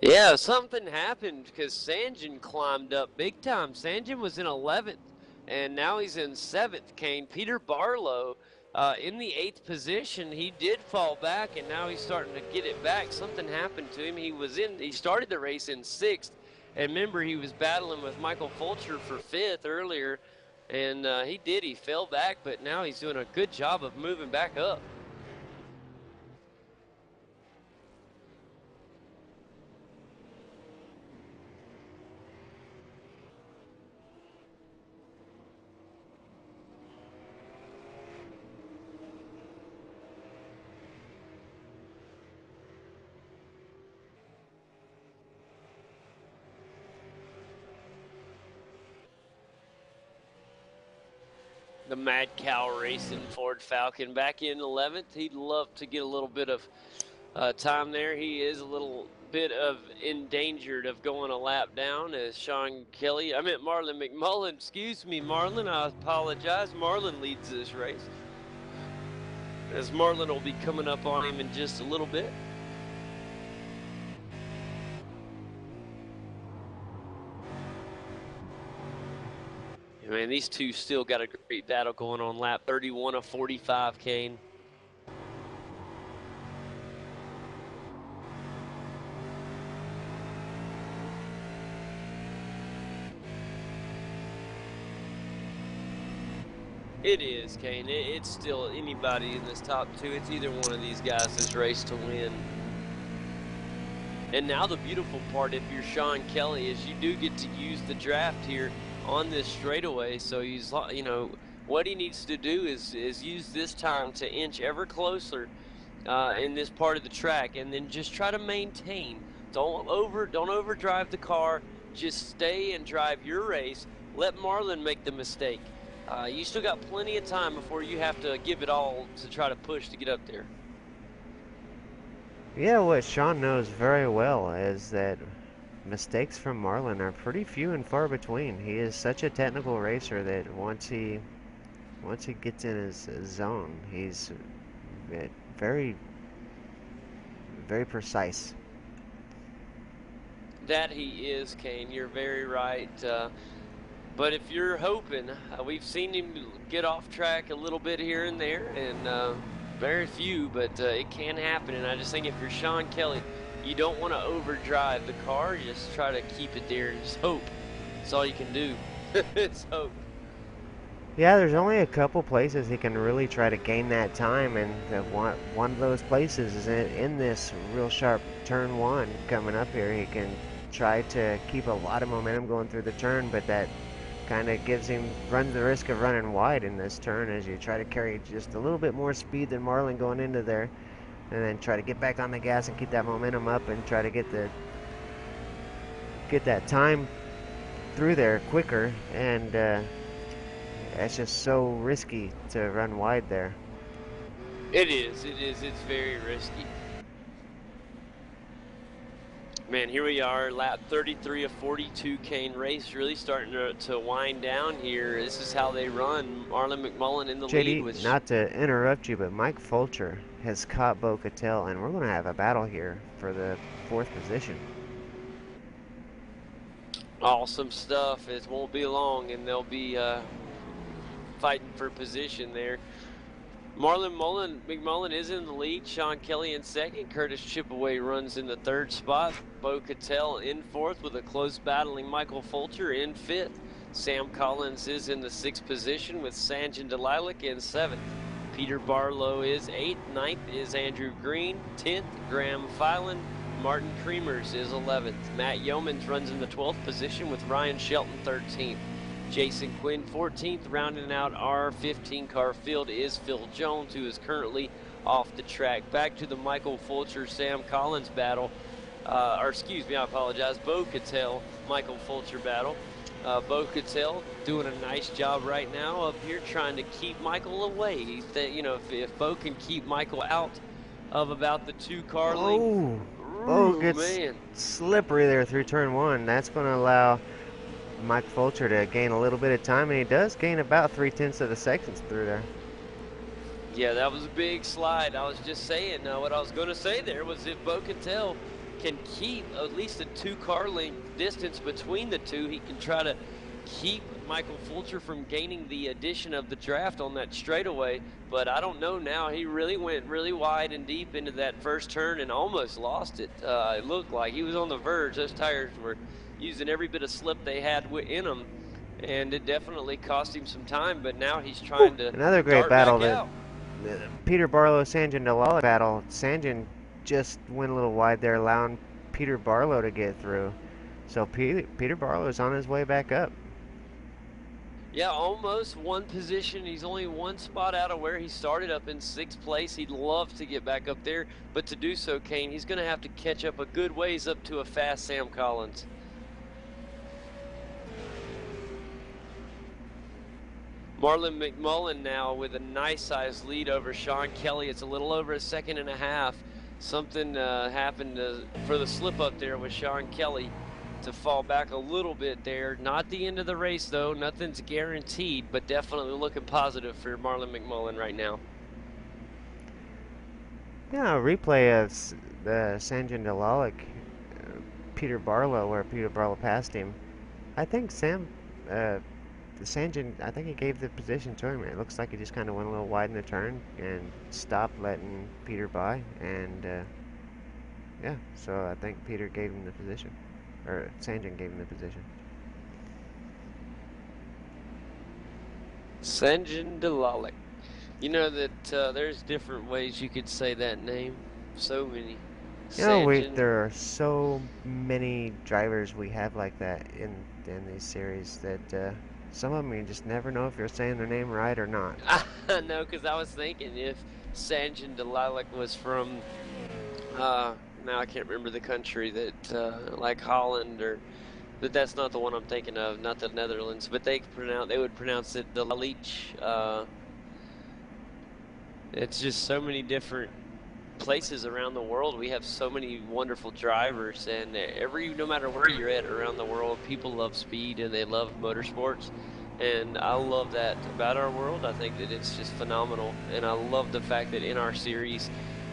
Yeah, something happened because Sanjin climbed up big time. Sanjin was in 11th, and now he's in 7th, Kane. Peter Barlow in the 8th position. He did fall back, and now he's starting to get it back. Something happened to him. He started the race in 6th, and remember, he was battling with Michael Fulcher for 5th earlier, and he fell back, but now he's doing a good job of moving back up. The Mad Cow Racing Ford Falcon back in 11th. He'd love to get a little bit of time there. He is a little bit of endangered of going a lap down as Marlon McMullen. Excuse me, Marlon. I apologize. Marlon leads this race, as Marlon will be coming up on him in just a little bit. Man, these two still got a great battle going on lap 31 of 45, Kane. It is, Kane. It's still anybody in this top 2. It's either one of these guys' race to win. And now the beautiful part, if you're Sean Kelly, is you do get to use the draft here on this straightaway. So he's, you know, what he needs to do is use this time to inch ever closer in this part of the track, and then just try to maintain. Don't overdrive the car. Just stay and drive your race. Let Marlon make the mistake. You still got plenty of time before you have to give it all to try to push to get up there. Yeah, what Sean knows very well is that mistakes from Marlon are pretty few and far between. He is such a technical racer that once he gets in his zone, he's very, very precise. That he is, Kane. You're very right. But if you're hoping, we've seen him get off track a little bit here and there, and very few, but it can happen. And I just think if you're Sean Kelly, you don't want to overdrive the car. Just try to keep it there and just hope. That's all you can do. It's hope. Yeah, there's only a couple places he can really try to gain that time, and one of those places is in this real sharp turn 1 coming up here. He can try to keep a lot of momentum going through the turn, but that kind of runs the risk of running wide in this turn as you try to carry just a little bit more speed than Marlon going into there, and then try to get back on the gas and keep that momentum up and try to get that time through there quicker. And it's just so risky to run wide there. It is. It's very risky. Man, here we are, lap 33 of 42, Kane. Race really starting to wind down here. This is how they run. Marlon McMullen in the lead. JD, not to interrupt you, but Mike Fulcher has caught Bo Cattell, and we're going to have a battle here for the 4th position. Awesome stuff. It won't be long, and they'll be fighting for position there. McMullen is in the lead. Sean Kelly in second. Curtis Chipaway runs in the third spot. Bo Cattell in fourth with a close battling Michael Fulcher in fifth. Sam Collins is in the sixth position with Sanjin Delilac in seventh. Peter Barlow is eighth. Ninth is Andrew Green. 10th, Graham Filan. Martin Creamers is 11th. Matt Yeomans runs in the 12th position with Ryan Shelton 13th. Jason Quinn 14th. Rounding out our 15-car field is Phil Jones, who is currently off the track. Back to the Michael Fulcher, Sam Collins battle. I apologize, Bo Cattell, Michael Fulcher battle. Bo Cattell doing a nice job right now up here trying to keep Michael away. If Bo can keep Michael out of about the 2-car length. Bo gets slippery there through turn 1. That's going to allow Mike Fulcher to gain a little bit of time, and he does gain about 3/10 of a second through there. Yeah, that was a big slide. I was just saying, what I was going to say there was if Bo Cattell can keep at least a 2-car length distance between the two, he can try to keep Michael Fulcher from gaining the addition of the draft on that straightaway. But I don't know now. He really went really wide and deep into that first turn and almost lost it. It looked like he was on the verge. Those tires were using every bit of slip they had in them, and it definitely cost him some time. But now he's trying to another great battle. The Peter Barlow Sanjin Delilac battle. Sanjin just went a little wide there, allowing Peter Barlow to get through. So Peter Barlow is on his way back up. Yeah, almost one position. He's only one spot out of where he started, up in 6th place. He'd love to get back up there, but to do so, Kane, he's going to have to catch up a good ways up to a fast Sam Collins. Marlon McMullen now with a nice sized lead over Sean Kelly. It's a little over a second and a half. Something happened for the slip up there with Sean Kelly to fall back a little bit there. Not the end of the race though. Nothing's guaranteed, but definitely looking positive for Marlon McMullen right now. Yeah, a replay of the Sanjin Delilac, Peter Barlow, where Peter Barlow passed him. I think Sanjin, I think he gave the position to him. It looks like he just kind of went a little wide in the turn and stopped letting Peter by. And yeah, so I think Peter gave him the position, or Sanjin gave him the position. Sanjin Delilac. You know that there's different ways you could say that name. So many. You know, there are so many drivers we have like that in these series that some of them you just never know if you're saying their name right or not. No, because I was thinking if Sanjin Delilac was from, now I can't remember the country that, like Holland or, but that's not the one I'm thinking of, not the Netherlands, but they would pronounce it Delilac. It's just so many different places around the world. We have so many wonderful drivers, and no matter where you're at around the world, people love speed and they love motorsports, and I love that about our world. I think that it's just phenomenal, and I love the fact that in our series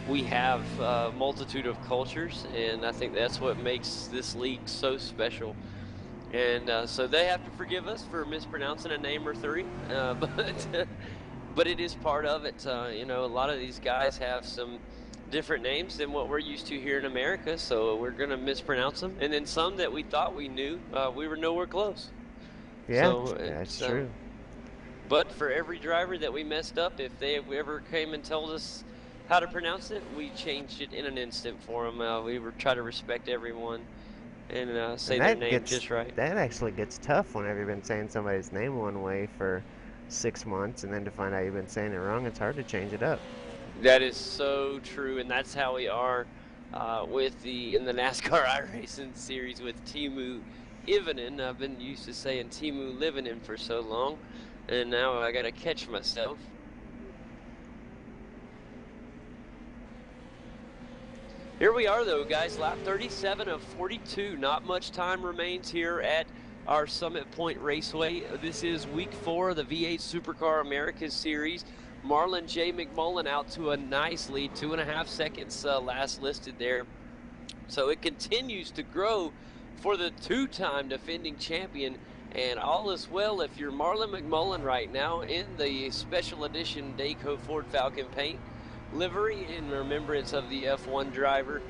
we have a multitude of cultures, and I think that's what makes this league so special. And so they have to forgive us for mispronouncing a name or three, but it is part of it. You know, a lot of these guys have some different names than what we're used to here in America, so we're going to mispronounce them. And then some that we thought we knew, we were nowhere close. Yeah, so, that's true. But for every driver that we messed up, if they ever came and told us how to pronounce it, we changed it in an instant for them. We try to respect everyone and say their name just right. That actually gets tough whenever you've been saying somebody's name one way for 6 months, and then to find out you've been saying it wrong, it's hard to change it up. That is so true, and that's how we are in the NASCAR iRacing series with Teemu Ivanen. I've been used to saying Teemu Livinen for so long, and now I got to catch myself. Here we are, though, guys. Lap 37 of 42. Not much time remains here at our Summit Point Raceway. This is week 4 of the V8 Supercar Americas series. Marlon J. McMullen out to a nice lead, 2.5 seconds last listed there. So it continues to grow for the two-time defending champion. And all is well if you're Marlon McMullen right now in the special edition Dayco Ford Falcon paint livery in remembrance of the F1 driver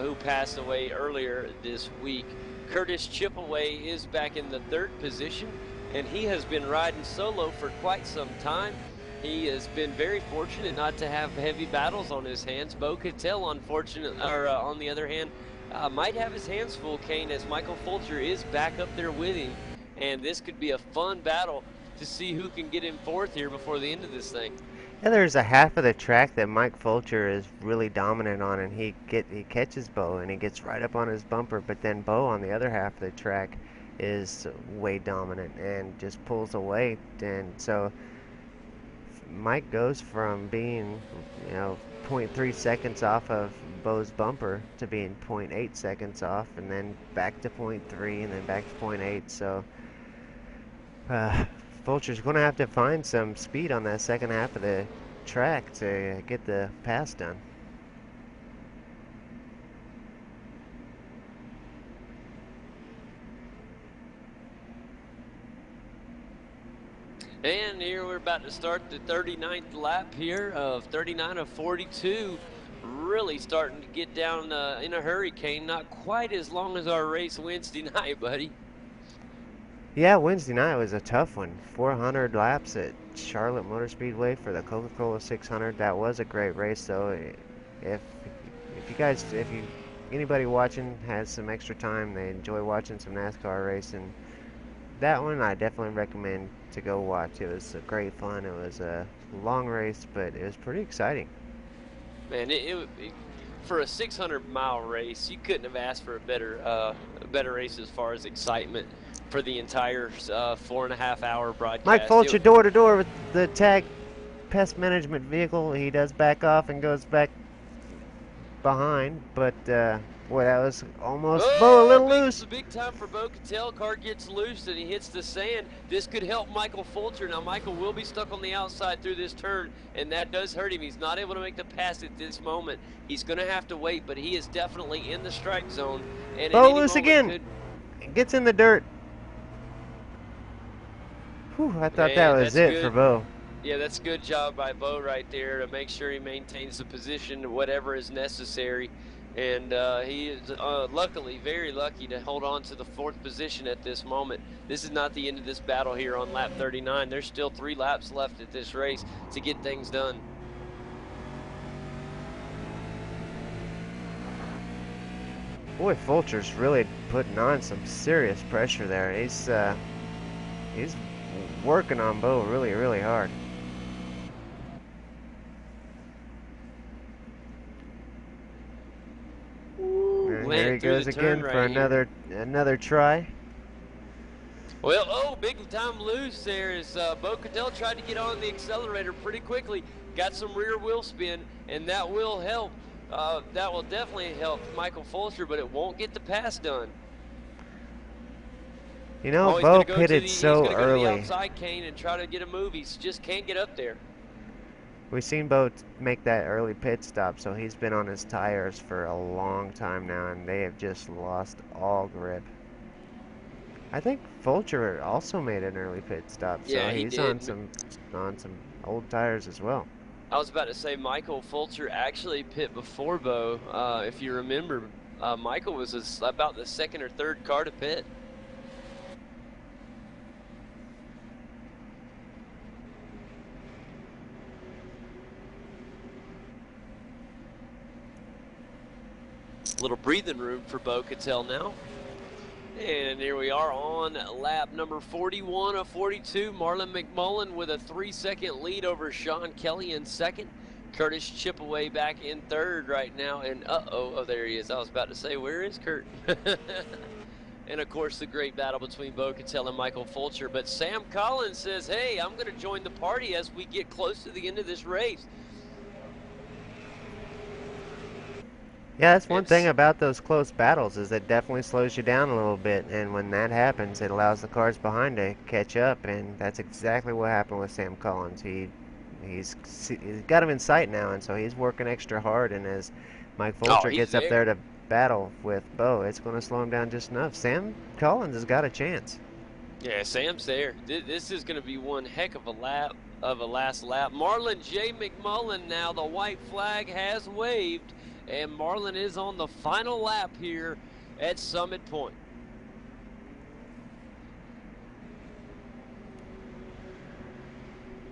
who passed away earlier this week. Curtis Chipaway is back in the third position, and he has been riding solo for quite some time. He has been very fortunate not to have heavy battles on his hands. Bo Cattell, on the other hand, might have his hands full, Kane, as Michael Fulcher is back up there with him. And this could be a fun battle to see who can get in fourth here before the end of this thing. Yeah, there's a half of the track that Mike Fulcher is really dominant on, and he catches Bo and he gets right up on his bumper. But then Bo on the other half of the track is way dominant and just pulls away. And so Mike goes from being, 0.3 seconds off of Bo's bumper to being 0.8 seconds off, and then back to 0.3, and then back to 0.8. So Fulcher's going to have to find some speed on that second half of the track to get the pass done. And here we're about to start the 39th lap here of 39 of 42. Really starting to get down in a hurricane. Not quite as long as our race Wednesday night, buddy. Yeah, Wednesday night was a tough one. 400 laps at Charlotte Motor Speedway for the Coca-Cola 600. That was a great race, though. If anybody watching has some extra time, they enjoy watching some NASCAR racing, that one I definitely recommend to go watch. It was great fun. It was a long race, but it was pretty exciting. Man, for a 600-mile race, you couldn't have asked for a better race as far as excitement for the entire 4.5-hour broadcast. Mike Fulcher door to door with the tag pest management vehicle. He does back off and goes back behind, but boy, that was almost Bo a little loose. It's a big time for Bo Cattell. Car gets loose and he hits the sand. This could help Michael Fulcher. Now Michael will be stuck on the outside through this turn, and that does hurt him. He's not able to make the pass at this moment. He's going to have to wait, but he is definitely in the strike zone. And Bo loose again. Gets in the dirt. Whew, I thought that was it for Bo. Yeah, that's a good job by Bo right there to make sure he maintains the position, whatever is necessary. And he is luckily, very lucky to hold on to the fourth position at this moment. This is not the end of this battle here on lap 39. There's still 3 laps left at this race to get things done. Boy, Fulcher's really putting on some serious pressure there. He's working on Bo really, really hard. And there he goes again for another try. Well, big time loose there as Bo Cattell tried to get on the accelerator pretty quickly. Got some rear wheel spin, and that will help. That will definitely help Michael Fulcher, but it won't get the pass done. You know, Bo pitted so early. He's going to go to the outside, Kane, and try to get a move. He just can't get up there. We've seen Bo make that early pit stop, so he's been on his tires for a long time now, and they have just lost all grip. I think Fulcher also made an early pit stop, so yeah, he's on some old tires as well. I was about to say Michael Fulcher actually pit before Bo. If you remember, Michael was about the second or third car to pit. Little breathing room for Bo Cattell now. And here we are on lap number 41 of 42. Marlon McMullen with a 3-second lead over Sean Kelly in second. Curtis Chipaway back in third right now. And oh, there he is. I was about to say, where is Kurt? And of course, the great battle between Bo Cattell and Michael Fulcher. But Sam Collins says, hey, I'm going to join the party as we get close to the end of this race. Yeah, that's one thing about those close battles is it definitely slows you down a little bit, and when that happens, it allows the cars behind to catch up, and that's exactly what happened with Sam Collins. He's got him in sight now, and so he's working extra hard, and as Mike Fulcher gets up there to battle with Bo, it's going to slow him down just enough. Sam Collins has got a chance. Yeah, Sam's there. This is going to be one heck of a last lap. Marlon J. McMullen now, the white flag has waved, and Marlon is on the final lap here at Summit Point.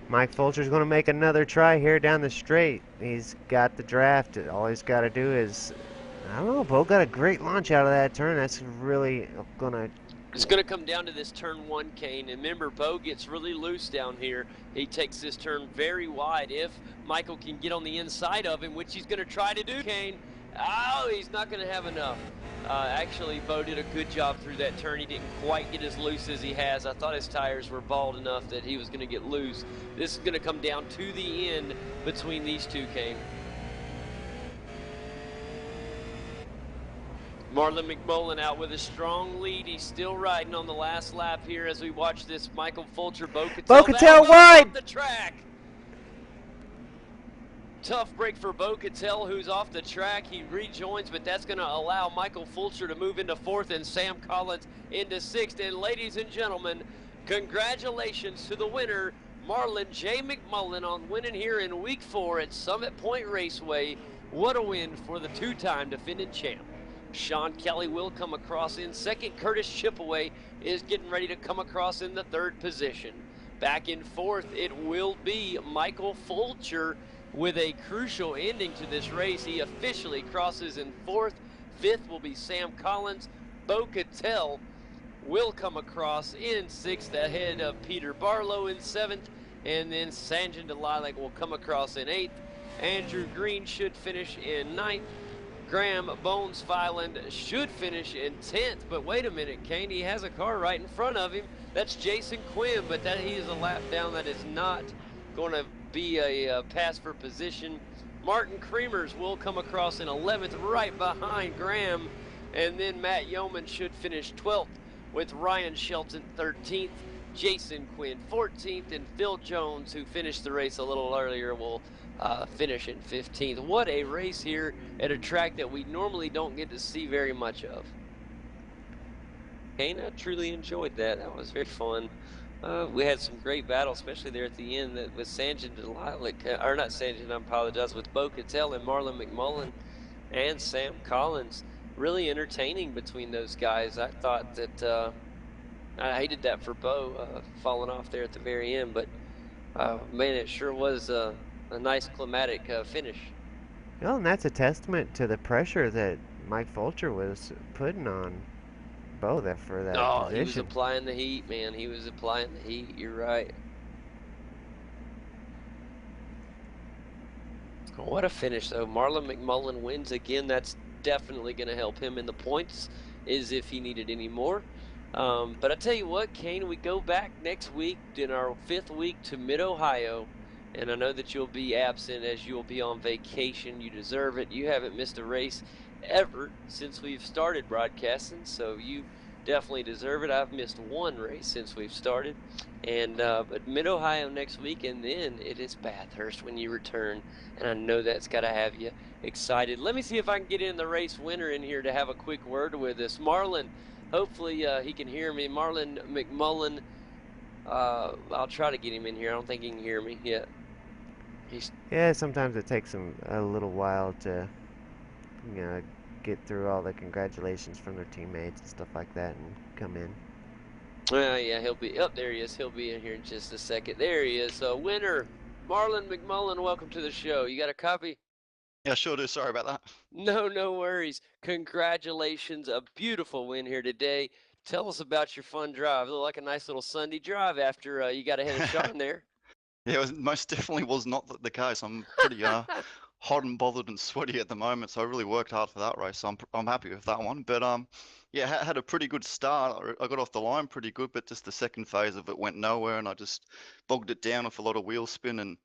Mike Fulcher's going to make another try here down the straight. He's got the draft. All he's got to do is, I don't know, Bo got a great launch out of that turn. That's really going to... It's going to come down to this turn 1, Kane. And remember, Bo gets really loose down here. He takes this turn very wide. If Michael can get on the inside of him, which he's going to try to do, Kane, oh, he's not going to have enough. Actually, Bo did a good job through that turn. He didn't quite get as loose as he has. I thought his tires were bald enough that he was going to get loose. This is going to come down to the end between these two, Kane. Marlon McMullen out with a strong lead. He's still riding on the last lap here as we watch this Michael Fulcher, Bo Cattell wide! Off the track. Tough break for Bo Cattell, who's off the track. He rejoins, but that's going to allow Michael Fulcher to move into 4th and Sam Collins into 6th. And ladies and gentlemen, congratulations to the winner, Marlon J. McMullen, on winning here in Week 4 at Summit Point Raceway. What a win for the two-time defending champ. Sean Kelly will come across in 2nd. Curtis Chipaway is getting ready to come across in the 3rd position. Back in 4th, it will be Michael Fulcher with a crucial ending to this race. He officially crosses in 4th. 5th will be Sam Collins. Bo Cattell will come across in 6th ahead of Peter Barlow in 7th. And then Sanjay Delilac will come across in 8th. Andrew Green should finish in 9th. Graham Bones Filand should finish in 10th, but wait a minute, Kane, he has a car right in front of him. That's Jason Quinn, but that he is a lap down. That is not going to be a pass for position. Martin Creamers will come across in 11th, right behind Graham, and then Matt Yeoman should finish 12th with Ryan Shelton 13th, Jason Quinn 14th, and Phil Jones, who finished the race a little earlier, will finish in 15th. What a race here at a track that we normally don't get to see very much of. Kane, I truly enjoyed that. That was very fun. We had some great battles, especially there at the end with Sanjay Delilac, or not Sanjay, I apologize, with Bo Cattell and Marlon McMullen and Sam Collins. Really entertaining between those guys. I thought that I hated that for Bo falling off there at the very end, but man, it sure was a nice climatic finish. Well, and that's a testament to the pressure that Mike Fulcher was putting on Bo there for that position. He was applying the heat, man. He was applying the heat. You're right. What a finish, though. Marlon McMullen wins again. That's definitely going to help him in the points, as if he needed any more. But I tell you what, Kane, we go back next week in our 5th week to Mid-Ohio. And I know that you'll be absent as you'll be on vacation. You deserve it. You haven't missed a race ever since we've started broadcasting, so you definitely deserve it. I've missed one race since we've started. And but Mid-Ohio next week, and then it is Bathurst when you return. And I know that's got to have you excited. Let me see if I can get in the race winner in here to have a quick word with us. Marlon, hopefully he can hear me. Marlon McMullen, I'll try to get him in here. I don't think he can hear me yet. Yeah, sometimes it takes him a little while to, get through all the congratulations from their teammates and stuff like that and come in. Well, yeah, he'll be up. There he is. He'll be in here in just a second. There he is. So, winner, Marlon McMullen, welcome to the show. You got a copy? Yeah, sure do. Sorry about that. No worries. Congratulations. A beautiful win here today. Tell us about your fun drive. It looked like a nice little Sunday drive after you got ahead of Sean there. Yeah, most definitely was not the case. I'm pretty hot and bothered and sweaty at the moment, so I really worked hard for that race. So I'm happy with that one. But yeah, had a pretty good start. I got off the line pretty good, but just the second phase of it went nowhere, and I just bogged it down with a lot of wheel spin. And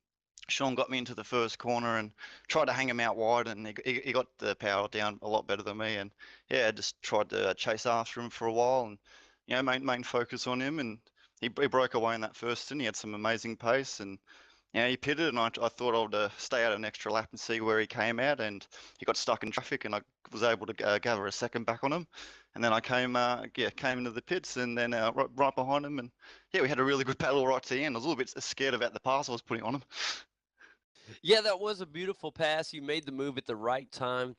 Sean got me into the first corner and tried to hang him out wide, and he got the power down a lot better than me. And yeah, I just tried to chase after him for a while, and main focus on him. And he broke away in that first, and he had some amazing pace, and Yeah, he pitted, and I thought I would stay out an extra lap and see where he came out, and he got stuck in traffic, and I was able to gather a second back on him, and then I came into the pits, and then right behind him, and yeah, we had a really good battle right to the end. I was a little bit scared about the pass I was putting on him. Yeah, that was a beautiful pass. You made the move at the right time.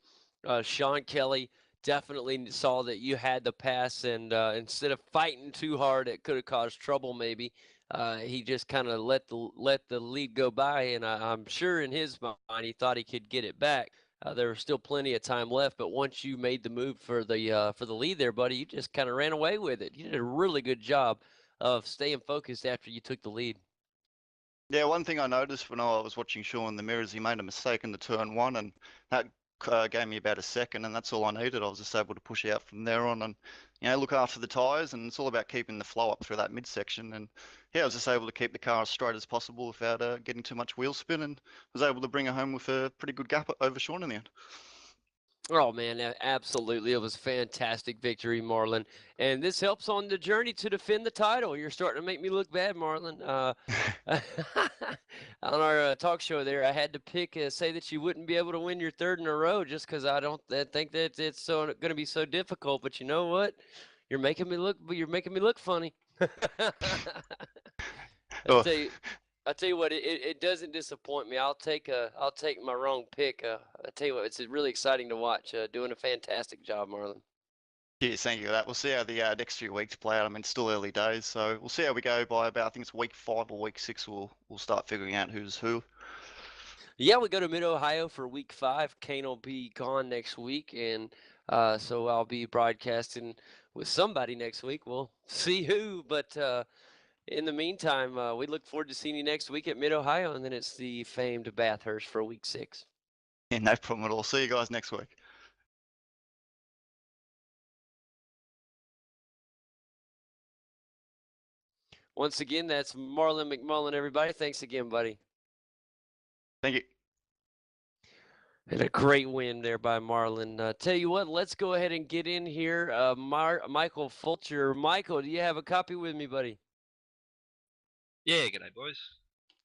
Sean Kelly definitely saw that you had the pass, and instead of fighting too hard, it could have caused trouble. Maybe he just kind of let the lead go by, and I'm sure in his mind he thought he could get it back. There was still plenty of time left, but once you made the move for the lead there, buddy, you just kind of ran away with it. You did a really good job of staying focused after you took the lead. Yeah, one thing I noticed when I was watching Sean in the mirrors, he made a mistake in the turn one, and that gave me about a second, and that's all I needed. I was just able to push out from there on, and look after the tyres, and it's all about keeping the flow up through that midsection. And yeah, I was just able to keep the car as straight as possible without getting too much wheel spin, and was able to bring it home with a pretty good gap over Sean in the end. Oh man, absolutely. It was a fantastic victory, Marlon. And this helps on the journey to defend the title. You're starting to make me look bad, Marlon. On our talk show there, I had to say that you wouldn't be able to win your third in a row just because I think that it's going to be so difficult. But you know what? You're making me look funny. I Oh, tell you, I tell you what, it doesn't disappoint me. I'll take my wrong pick. I tell you what, it's really exciting to watch. Doing a fantastic job, Marlon. yes, thank you for that. We'll see how the next few weeks play out. I mean, it's still early days, so we'll see how we go by about, I think it's week 5 or week 6. We'll start figuring out who's who. Yeah, we go to Mid Ohio for week 5. Kane will be gone next week, and so I'll be broadcasting with somebody next week. We'll see who, but in the meantime, we look forward to seeing you next week at Mid Ohio, and then it's the famed Bathurst for week 6. Yeah, no problem at all. See you guys next week. Once again, that's Marlon McMullen, everybody. Thanks again, buddy. Thank you. And a great win there by Marlon. Tell you what, let's go ahead and get in here. Michael Fulcher. Michael, do you have a copy with me, buddy? Yeah, g'day, boys.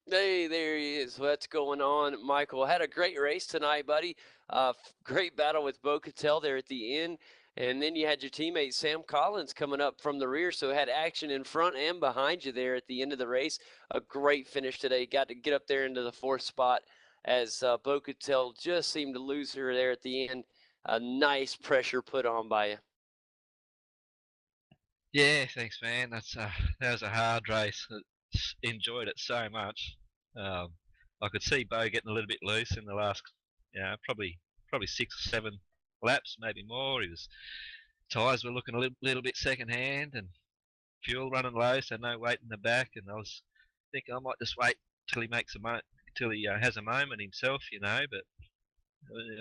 Hey, there he is. What's going on, Michael? Had a great race tonight, buddy. Great battle with Bo Cattell there at the end. And then you had your teammate Sam Collins coming up from the rear, so had action in front and behind you there at the end of the race. A great finish today. Got to get up there into the 4th spot as Bo Cattell just seemed to lose her there at the end. A nice pressure put on by you. Yeah, thanks, man. That was a hard race. Enjoyed it so much. I could see Bo getting a little bit loose in the last, probably 6 or 7 laps, maybe more. His tyres were looking a little bit second hand, and fuel running low, so no weight in the back. And I was thinking I might just wait till he makes till he has a moment himself, But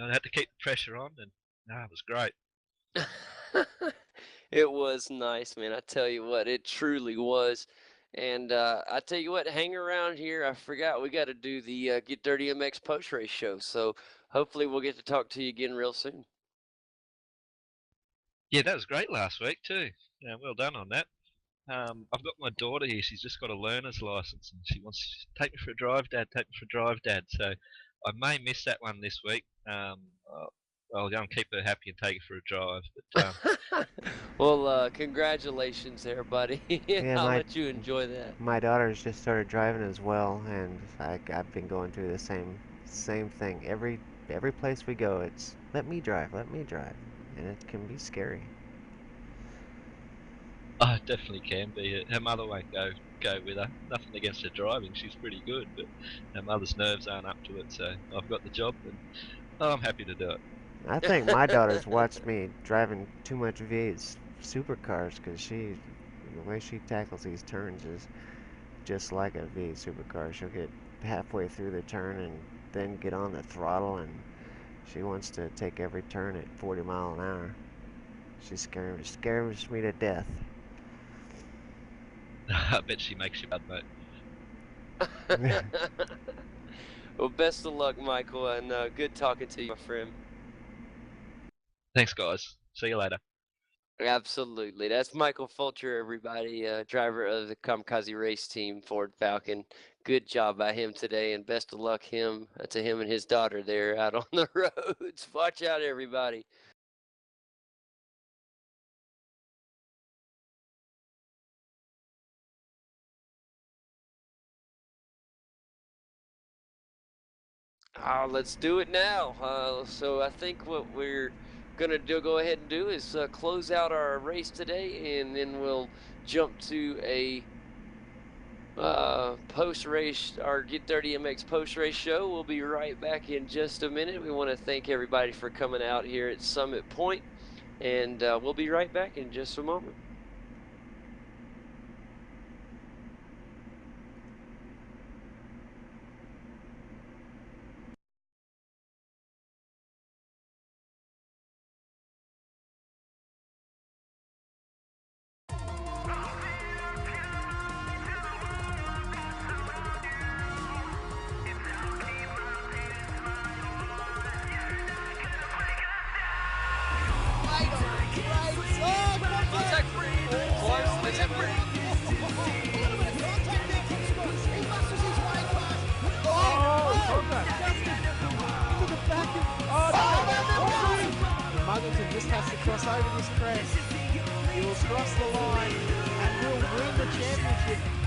I had to keep the pressure on, and it was great. It was nice, man. I tell you what, it truly was. And I tell you what, hang around here. I forgot we got to do the Get Dirty MX post race show. So hopefully we'll get to talk to you again real soon. Yeah, that was great last week too. Yeah, well done on that. I've got my daughter here. She's just got a learner's license, and she wants to take me for a drive, Dad. Take me for a drive, Dad. So I may miss that one this week. I'll go and keep her happy and take her for a drive. But, well, congratulations there, buddy. Yeah, I'll let you enjoy that. My daughter's just started driving as well, and I've been going through the same thing. Every place we go, it's let me drive, and it can be scary. Oh, it definitely can be. Her mother won't go with her. Nothing against her driving; she's pretty good, but her mother's nerves aren't up to it. So I've got the job, and I'm happy to do it. I think my daughter's watched me driving too much V8 supercars because the way she tackles these turns is just like a V8 supercar. She'll get halfway through the turn and then get on the throttle, and she wants to take every turn at 40 mile an hour. She scares me to death. I bet she makes you bad, mate. Well, best of luck, Michael, and good talking to you, my friend. Thanks, guys. See you later. Absolutely. That's Michael Fulcher, everybody, driver of the Kamikaze race team, Ford Falcon. Good job by him today, and best of luck to him and his daughter there out on the roads. Watch out, everybody. Let's do it now. So I think what we're gonna go ahead and do is close out our race today, and then we'll jump to a post-race, our Get Dirty MX post-race show. We'll be right back in just a minute. We want to thank everybody for coming out here at Summit Point, and we'll be right back in just a moment. Muggington just has to cross over this crest. He will cross the line and will win the championship.